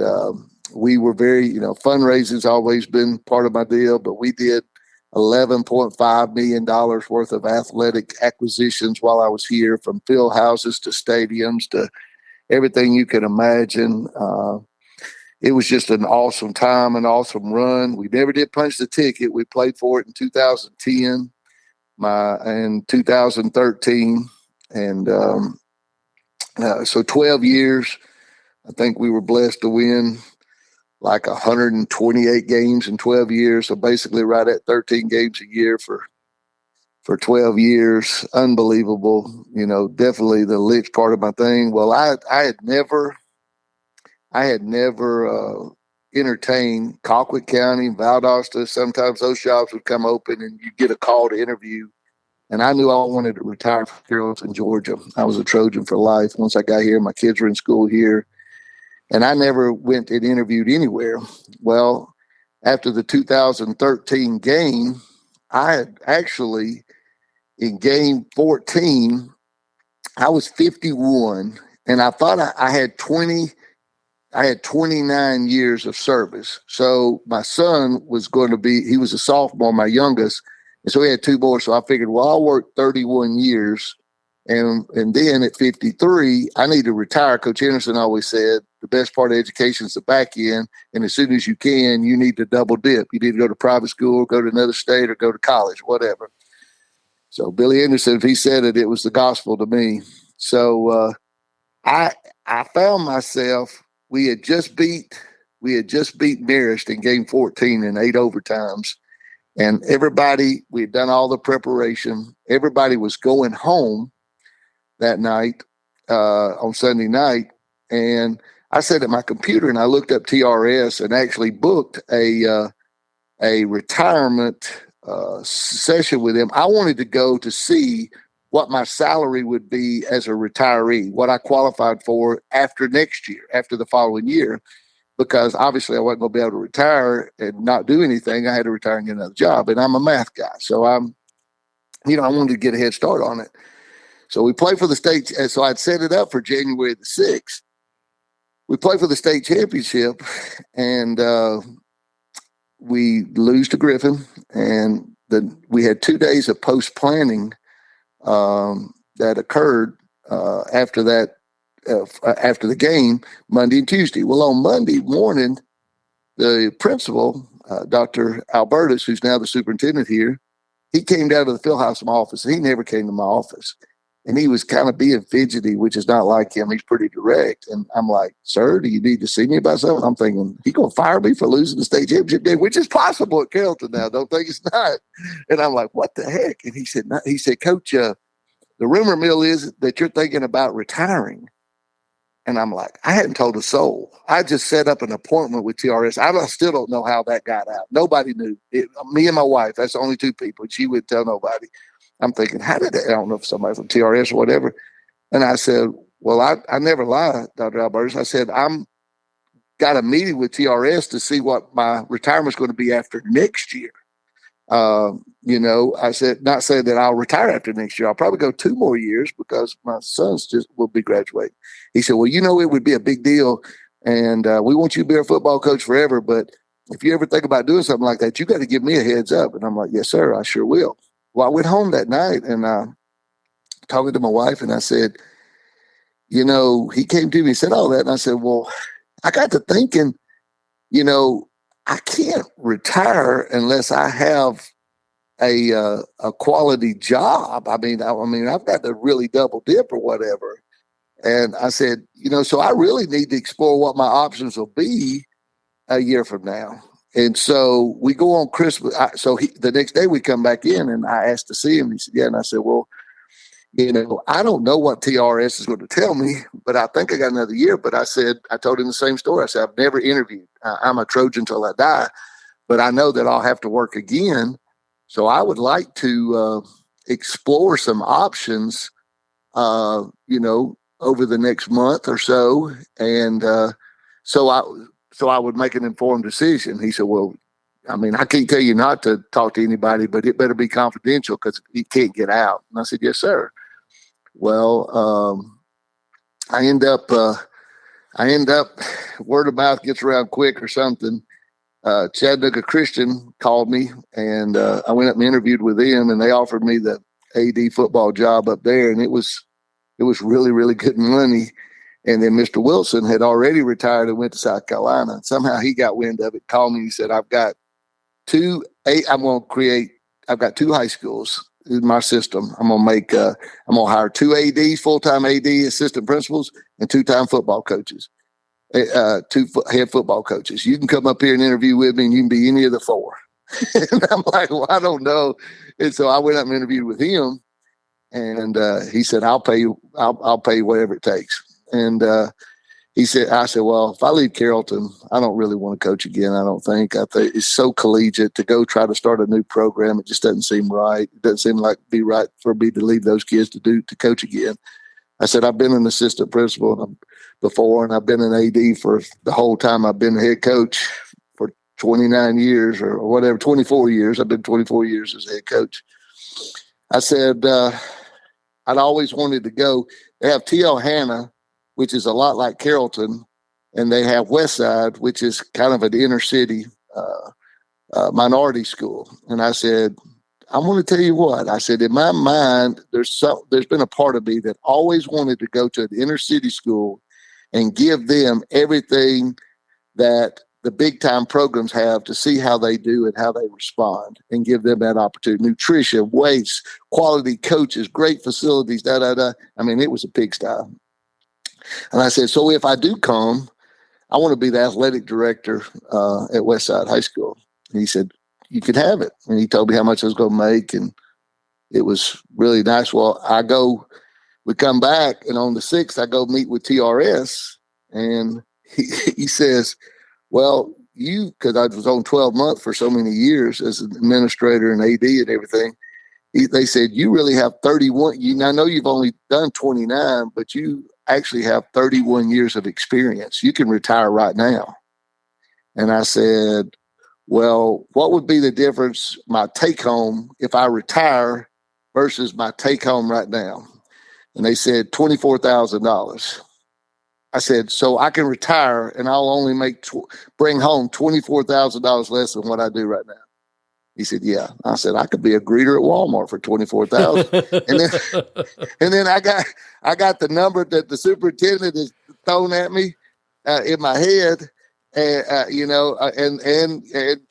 we were very, fundraising's always been part of my deal, but we did $11.5 million worth of athletic acquisitions while I was here, from field houses to stadiums to everything you can imagine. It was just an awesome time, an awesome run. We never did punch the ticket. We played for it in 2010, and 2013. And so 12 years. I think we were blessed to win like 128 games in 12 years. So basically right at 13 games a year for 12 years. Unbelievable. Definitely the lich part of my thing. Well, I had never entertained Colquitt County, Valdosta. Sometimes those shops would come open and you get a call to interview. And I knew I wanted to retire from Carrollton, Georgia. I was a Trojan for life. Once I got here, my kids were in school here. And I never went and interviewed anywhere. Well, after the 2013 game, I had actually, in game 14, I was 51. And I thought I had 29 years of service. So my son he was a sophomore, my youngest. And so he had 2 boys. So I figured, well, I'll work 31 years. And then at 53, I need to retire. Coach Henderson always said, the best part of education is the back end. And as soon as you can, you need to double dip. You need to go to private school, go to another state, or go to college, whatever. So Billy Henderson, if he said it, it was the gospel to me. So I found myself, we had just beat We had just beat Marist in game 14 in 8 overtimes. And everybody, we had done all the preparation. Everybody was going home that night, on Sunday night. And I sat at my computer and I looked up TRS and actually booked a retirement session with him. I wanted to go to see what my salary would be as a retiree, what I qualified for after next year, after the following year, because obviously I wasn't going to be able to retire and not do anything. I had to retire and get another job, and I'm a math guy. So I wanted to get a head start on it. So we played for the state. So I'd set it up for January the 6th. We played for the state championship, and we lose to Griffin, and we had 2 days of post planning that occurred after that, after the game, Monday and Tuesday. Well, on Monday morning, the principal, Dr. Albertus, who's now the superintendent here, he came down to the Fieldhouse in my office. He never came to my office. And he was kind of being fidgety, which is not like him. He's pretty direct. And I'm like, sir, do you need to see me about something? I'm thinking, he going to fire me for losing the state championship game, which is possible at Carrollton now. Don't think it's not. And I'm like, what the heck? And he said, Coach, the rumor mill is that you're thinking about retiring. And I'm like, I hadn't told a soul. I just set up an appointment with TRS. I still don't know how that got out. Nobody knew. Me and my wife, that's the only two people. She would tell nobody. I'm thinking, how did that? I don't know if somebody from TRS or whatever. And I said, well, I never lie, Dr. Albertus. I said, I'm got a meeting with TRS to see what my retirement's going to be after next year. I said, not saying that I'll retire after next year. I'll probably go 2 more years because my sons just will be graduating. He said, well, it would be a big deal. And we want you to be our football coach forever. But if you ever think about doing something like that, you got to give me a heads up. And I'm like, yes, sir, I sure will. Well, I went home that night and talking to my wife, and I said, he came to me and said all that. And I said, well, I got to thinking, I can't retire unless I have a quality job. I mean, I've got to really double dip or whatever. And I said, so I really need to explore what my options will be a year from now. And so we go on Christmas. The next day we come back in and I asked to see him. He said, yeah. And I said, well, I don't know what TRS is going to tell me, but I think I got another year. But I told him the same story. I said, I've never interviewed. I'm a Trojan till I die, but I know that I'll have to work again. So I would like to explore some options, over the next month or so. And so I would make an informed decision. He said, well, I can't tell you not to talk to anybody, but it better be confidential because it can't get out. And I said, yes, sir. Well, I end up, word of mouth gets around quick or something. Chattanooga Christian called me and I went up and interviewed with them, and they offered me the AD football job up there. And it was really, really good money. And then Mr. Wilson had already retired and went to South Carolina. Somehow he got wind of it, called me. He said, I've got 2 high schools in my system. I'm going to hire 2 ADs, full-time AD assistant principals, and 2-time football coaches, 2 head football coaches. You can come up here and interview with me and you can be any of the 4. And I'm like, well, I don't know. And so I went up and interviewed with him, and he said, I'll pay you whatever it takes. And I said, well, if I leave Carrollton, I don't really want to coach again. I think it's so collegiate to go try to start a new program. It just doesn't seem right. It doesn't seem like it'd be right for me to leave those kids to coach again. I said, I've been an assistant principal before, and I've been an AD for the whole time I've been a head coach for 29 years or whatever, 24 years. I've been 24 years as a head coach. I said, I'd always wanted to go. They have T.L. Hanna, which is a lot like Carrollton, and they have Westside, which is kind of an inner city minority school. And I said, I'm going to tell you what. I said, in my mind, there's been a part of me that always wanted to go to an inner city school and give them everything that the big time programs have to see how they do and how they respond, and give them that opportunity. Nutrition, weights, quality coaches, great facilities, it was a pigsty. And I said, so if I do come, I want to be the athletic director at Westside High School. And he said, you could have it. And he told me how much I was going to make. And it was really nice. Well, we come back, and on the 6th, I go meet with TRS. And he says, well, because I was on 12 months for so many years as an administrator and AD and everything, they said, you really have 31. I know you've only done 29, but you actually have 31 years of experience. You can retire right now. And I said, well, what would be the difference, my take home, if I retire versus my take home right now? And they said $24,000. I said, so I can retire and I'll only bring home $24,000 less than what I do right now. He said, yeah. I said, I could be a greeter at Walmart for $24,000. and then I got the number that the superintendent has thrown at me in my head, and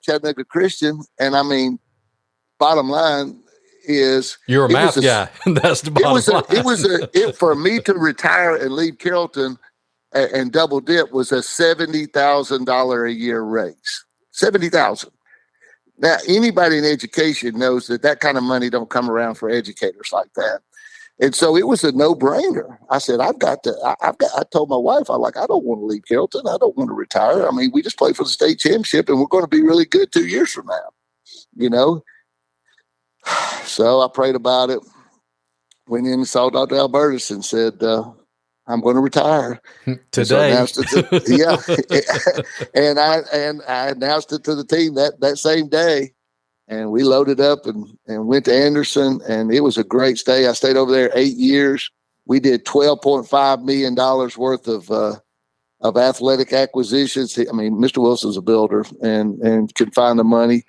Chattanooga Christian. And I mean, bottom line is you're a math guy. That's the bottom line. For me to retire and leave Carrollton and double dip was a $70,000 a year raise. $70,000. Now, anybody in education knows that kind of money don't come around for educators like that. And so it was a no-brainer. I said, I told my wife, I don't want to leave Carrollton. I don't want to retire. I mean, we just played for the state championship and we're going to be really good 2 years from now, So I prayed about it, went in and saw Dr. Albertus and said, I'm going to retire today. So and I announced it to the team that same day, and we loaded up and went to Anderson, and it was a great stay. I stayed over there 8 years. We did $12.5 million worth of athletic acquisitions. I mean, Mr. Wilson's a builder and could find the money.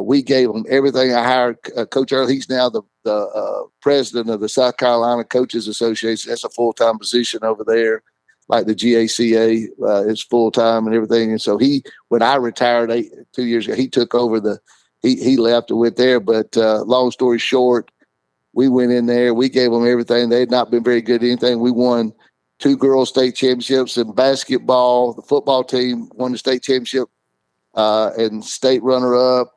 We gave him everything. I hired Coach Earl. He's now the president of the South Carolina Coaches Association. That's a full-time position over there, like the GACA is full-time and everything. And so when I retired 2 years ago, he took over he left and went there. But long story short, we went in there. We gave them everything. They had not been very good at anything. We won 2 girls' state championships in basketball. The football team won the state championship and state runner-up.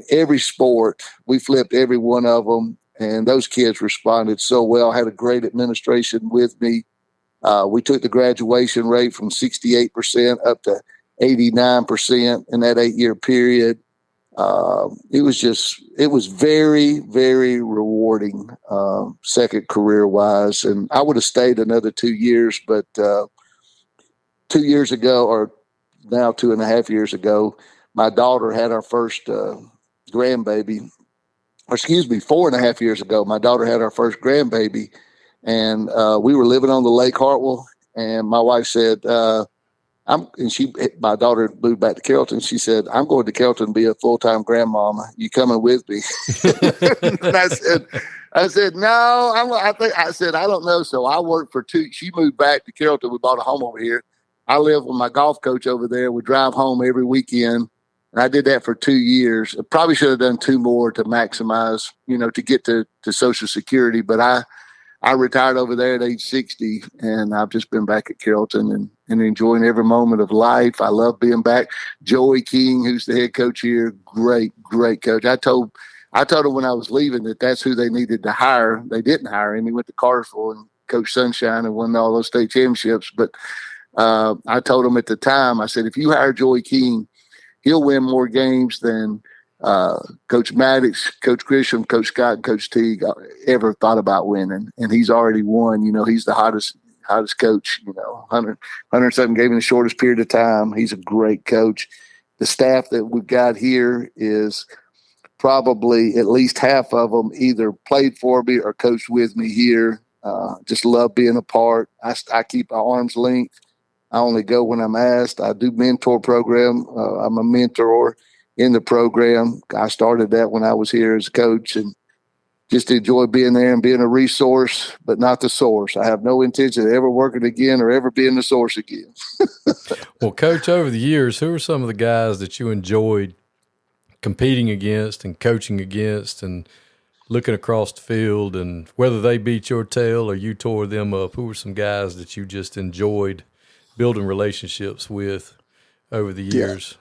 Every sport, we flipped every one of them, and those kids responded so well. I had a great administration with me. We took the graduation rate from 68% up to 89% in that 8-year period. It was very, very rewarding, second career-wise, and I would have stayed another 2 years, but 2 years ago, or now 2.5 years ago, my daughter had our first grandbaby. Or excuse me, 4.5 years ago, my daughter had our first grandbaby, and we were living on the Lake Hartwell. And my wife said, my daughter moved back to Carrollton. She said, I'm going to Carrollton to be a full-time grandmama. You coming with me? And I said, no. I said, I don't know. So I worked for 2. She moved back to Carrollton. We bought a home over here. I lived with my golf coach over there. We drive home every weekend. And I did that for 2 years. I probably should have done 2 more to maximize, to get to Social Security. But I retired over there at age 60, and I've just been back at Carrollton and enjoying every moment of life. I love being back. Joey King, who's the head coach here, great, great coach. I told him when I was leaving that's who they needed to hire. They didn't hire him. He went to Cartersville and coached Sunshine and won all those state championships. But I told him at the time, I said, if you hire Joey King, he'll win more games than Coach Maddox, Coach Grisham, Coach Scott, and Coach Teague ever thought about winning. And he's already won. He's the hottest coach, 100 something, gave him the shortest period of time. He's a great coach. The staff that we've got here is probably at least half of them either played for me or coached with me here. Just love being a part. I keep my arm's length. I only go when I'm asked. I do mentor program. I'm a mentor in the program. I started that when I was here as a coach, and just enjoy being there and being a resource, but not the source. I have no intention of ever working again or ever being the source again. Well, Coach, over the years, who are some of the guys that you enjoyed competing against and coaching against and looking across the field, and whether they beat your tail or you tore them up? Who were some guys that you just enjoyed building relationships with over the years.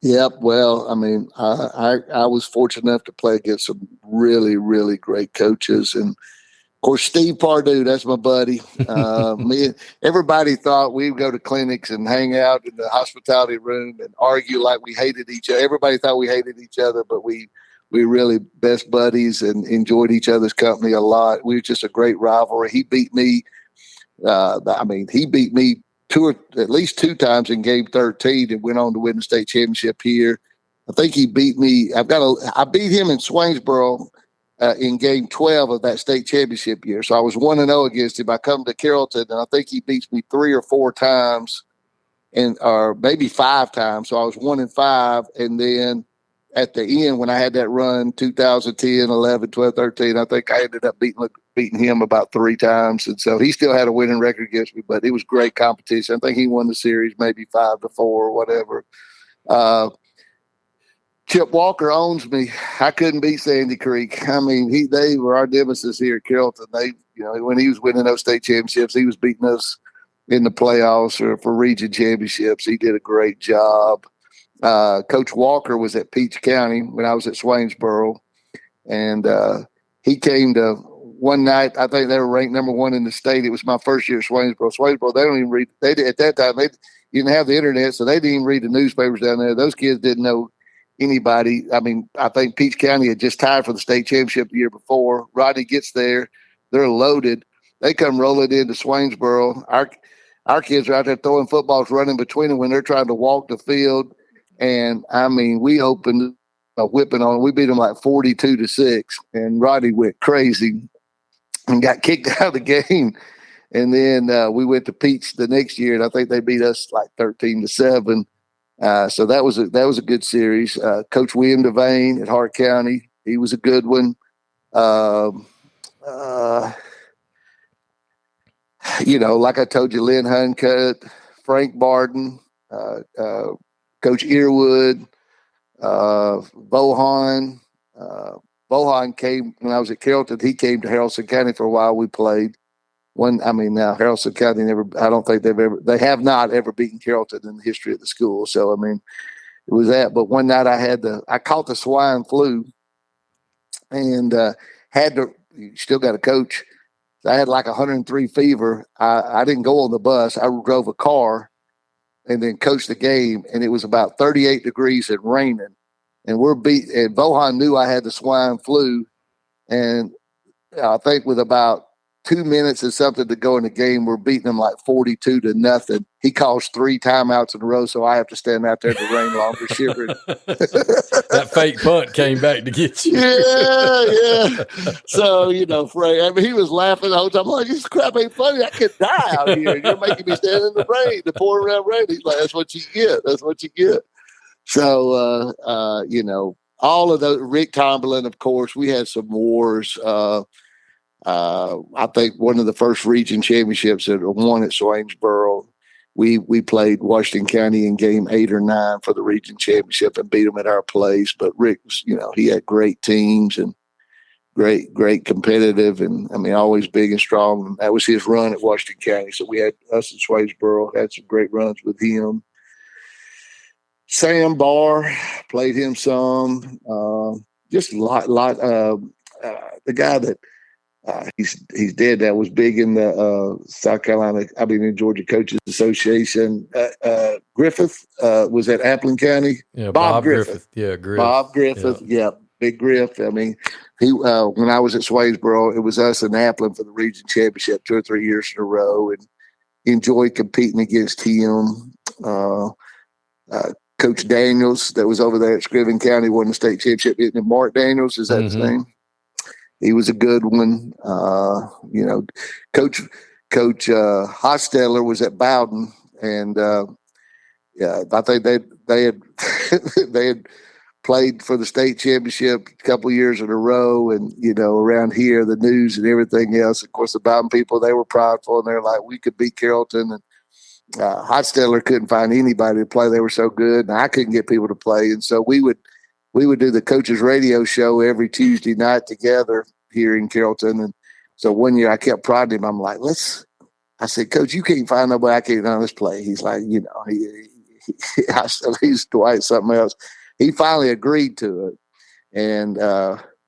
Yep. Well, I mean, I was fortunate enough to play against some really, really great coaches. And, of course, Steve Pardue, that's my buddy. Everybody thought we would go to clinics and hang out in the hospitality room and argue like we hated each other. Everybody thought we hated each other, but we really best buddies and enjoyed each other's company a lot. We were just a great rivalry. He beat me. He beat me at least two times in game 13 and went on to win the state championship here. I think he beat me. I beat him in Swainsboro in game 12 of that state championship year. So I was 1-0 against him. I come to Carrollton and I think he beats me 3 or 4 times or maybe 5 times. So I was 1-5. And then at the end, when I had that run, 2010, 11, 12, 13, I think I ended up beating him about 3 times. And so he still had a winning record against me, but it was great competition. I think he won the series maybe 5-4 or whatever. Chip Walker owns me. I couldn't beat Sandy Creek. I mean, they were our nemesis here at Carrollton. When he was winning those state championships, he was beating us in the playoffs or for region championships. He did a great job. Coach Walker was at Peach County when I was at Swainsboro, and he came to one night. I think they were ranked number 1 in the state. It was my first year at Swainsboro. Swainsboro, they don't even read. They did, at that time they didn't have the internet, so they didn't even read the newspapers down there. Those kids didn't know anybody. I mean, I think Peach County had just tied for the state championship the year before. Rodney gets there, they're loaded. They come rolling into Swainsboro. Our kids are out there throwing footballs, running between them when they're trying to walk the field. And I mean, we opened a whipping on them. We beat them like 42-6, and Rodney went crazy and got kicked out of the game. And then we went to Peach the next year, and I think they beat us like 13-7. So that was a good series. Coach William Devane at Hart County, he was a good one. Like I told you, Lynn Huncutt, Frank Barden, Coach Earwood, Bohan. Bohan came when I was at Carrollton. He came to Haralson County for a while. We played. Now Haralson County they have not ever beaten Carrollton in the history of the school. So, I mean, it was that. But one night I caught the swine flu and you still got to coach. I had like 103 fever. I didn't go on the bus. I drove a car and then coached the game. And it was about 38 degrees and raining. And and Bohan knew I had the swine flu. And I think with about 2 minutes and something to go in the game, we're beating them like 42-0. He calls 3 timeouts in a row, so I have to stand out there in the rain longer, shivering. That fake punt came back to get you. Yeah. So, Frank, I mean, he was laughing the whole time. I'm like, this crap ain't funny. I could die out here. You're making me stand in the rain, the pouring around rain. He's like, that's what you get. That's what you get. So, all of those, Rick Tomberlin, of course, we had some wars. I think one of the first region championships that won at Swainsboro, we played Washington County in game 8 or 9 for the region championship and beat them at our place. But Rick was, he had great teams and great competitive, and I mean, always big and strong. And that was his run at Washington County. So we had us in Swainsboro, had some great runs with him. Sam Barr, played him some. Just a lot. The guy that he's dead. That was big in the in Georgia Coaches Association. Griffith was at Appling County. Yeah, Bob Griffith. Yeah, Griff. Bob Griffith. Yeah, big Griff. I mean, he when I was at Swainsboro, it was us and Appling for the region championship 2 or 3 years in a row, and enjoyed competing against him. Coach Daniels, that was over there at Scriven County, won the state championship. Mark Daniels, is that his name? He was a good one. Coach Hosteller was at Bowden, and I think they had they had played for the state championship a couple of years in a row, and around here, the news and everything else. Of course, the Bowden people, they were prideful, and they're like, we could beat Carrollton, and Hosteller couldn't find anybody to play. They were so good, and I couldn't get people to play, and so we would do the coaches radio show every Tuesday night together here in Carrollton. And so one year I kept prodding him. I'm like, let's I said, Coach, you can't find nobody I can't run this play. He's like, I said, he's Dwight something else. He finally agreed to it. And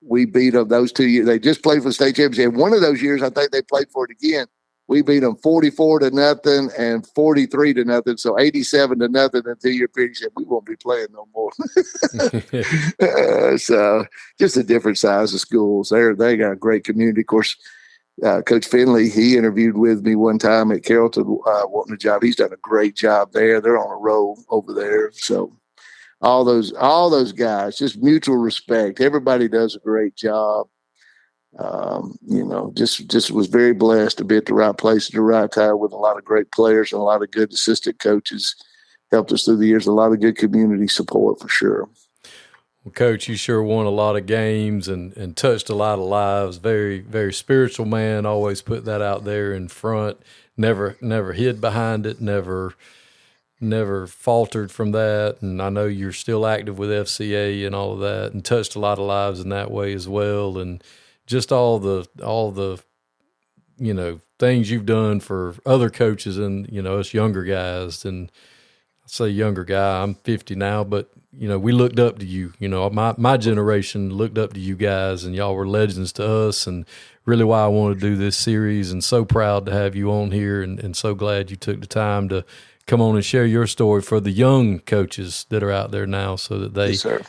we beat them those 2 years. They just played for the state championship. One of those years, I think they played for it again. We beat them 44-0 and 43-0. So 87-0 in a 2-year period. He said, we won't be playing no more. So just a different size of schools. They got a great community. Of course, Coach Finley, he interviewed with me one time at Carrollton wanting a job. He's done a great job there. They're on a roll over there. So all those guys, just mutual respect. Everybody does a great job. Just was very blessed to be at the right place at the right time with a lot of great players and a lot of good assistant coaches. Helped us through the years. A lot of good community support for sure. Well, Coach, you sure won a lot of games and touched a lot of lives. Very, very spiritual man. Always put that out there in front. Never hid behind it. Never faltered from that. And I know you're still active with FCA and all of that, and touched a lot of lives in that way as well. And just all the things you've done for other coaches and us younger guys. And I say younger guy, I'm 50 now, but we looked up to you. My generation looked up to you guys, and y'all were legends to us, and really why I wanted to do this series, and so proud to have you on here, and so glad you took the time to come on and share your story for the young coaches that are out there now, so that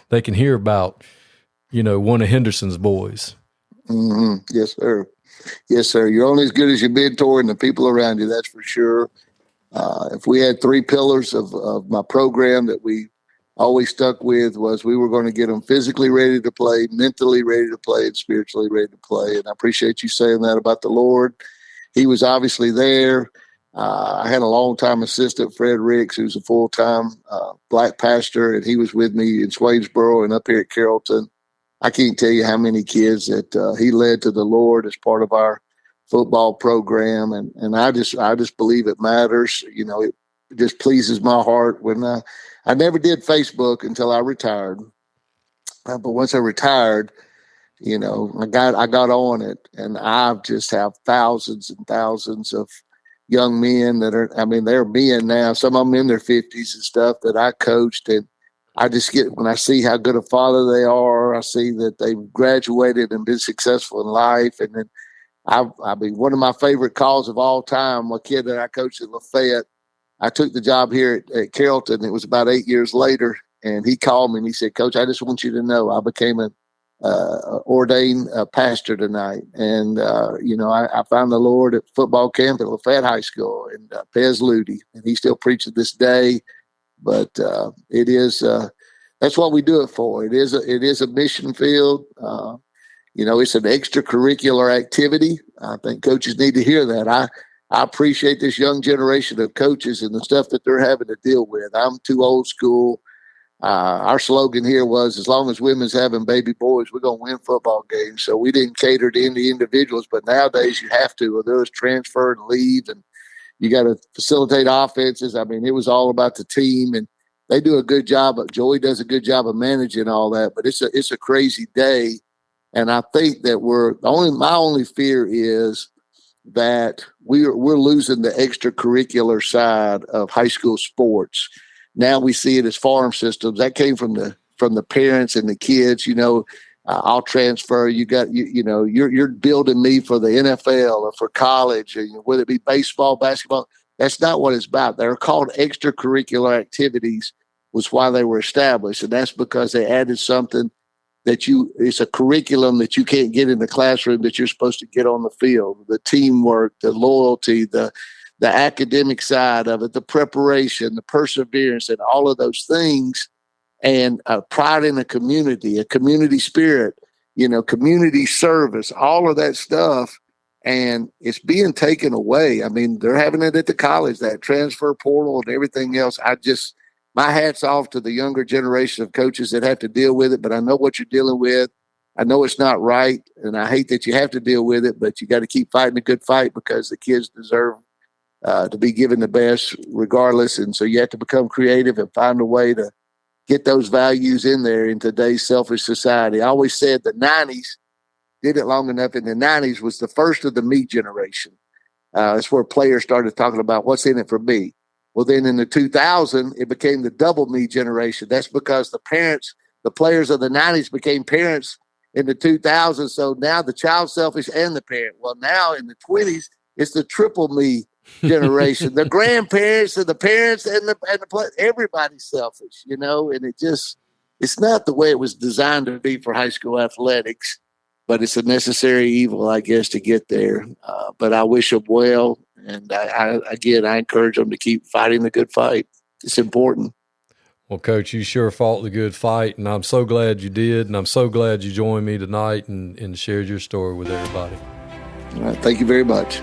they can hear about, one of Henderson's boys. Mm-hmm. Yes, sir. Yes, sir. You're only as good as your mentor and the people around you. That's for sure. If we had 3 pillars of my program that we always stuck with, was we were going to get them physically ready to play, mentally ready to play, and spiritually ready to play. And I appreciate you saying that about the Lord. He was obviously there. I had a long-time assistant, Fred Ricks, who's a full-time black pastor, and he was with me in Swainsboro and up here at Carrollton. I can't tell you how many kids that he led to the Lord as part of our football program, and I just believe it matters. It just pleases my heart. When I never did Facebook until I retired, but once I retired, I got on it, and I just have thousands and thousands of young men that they're men now. Some of them in their 50s and stuff that I coached, and I just when I see how good a father they are, I see that they've graduated and been successful in life. And then one of my favorite calls of all time, a kid that I coached at Lafayette, I took the job here at Carrollton. It was about 8 years later, and he called me and he said, Coach, I just want you to know I became an ordained pastor tonight. And, I found the Lord at football camp at Lafayette High School, and Pez Ludi, and he still preaches this day. But it is that's what we do it for. It is a mission field. It's an extracurricular activity. I think coaches need to hear that. I appreciate this young generation of coaches and the stuff that they're having to deal with. I'm too old school. Our slogan here was, as long as women's having baby boys, we're going to win football games. So we didn't cater to any individuals, but nowadays you have to, or they'll just transfer and leave, and you got to facilitate offenses. It was all about the team, and they do a good job. Joey does a good job of managing all that, but it's a crazy day. And I think that my only fear is that we're losing the extracurricular side of high school sports. Now we see it as farm systems. That came from the parents and the kids. I'll transfer. You're building me for the NFL or for college, whether it be baseball, basketball. That's not what it's about. They're called extracurricular activities, was why they were established, and that's because they added something it's a curriculum that you can't get in the classroom that you're supposed to get on the field. The teamwork, the loyalty, the academic side of it, the preparation, the perseverance, and all of those things, and pride in a community spirit, community service, all of that stuff. And it's being taken away. They're having it at the college, that transfer portal and everything else. My hat's off to the younger generation of coaches that have to deal with it, but I know what you're dealing with. I know it's not right, and I hate that you have to deal with it, but you got to keep fighting a good fight, because the kids deserve to be given the best regardless. And so you have to become creative and find a way to get those values in there in today's selfish society. I always said the 90s, did it long enough in the 90s, was the first of the me generation. It's where players started talking about what's in it for me. Well, then in the 2000, it became the double me generation. That's because the players of the 90s became parents in the 2000s. So now the child selfish and the parent. Well, now in the 20s, it's the triple me generation. The grandparents and the parents and the everybody's selfish, and it's not the way it was designed to be for high school athletics, but it's a necessary evil, I guess, to get there. But I wish them well. And I encourage them to keep fighting the good fight. It's important. Well, Coach, you sure fought the good fight, and I'm so glad you did, and I'm so glad you joined me tonight and shared your story with everybody. All right, thank you very much.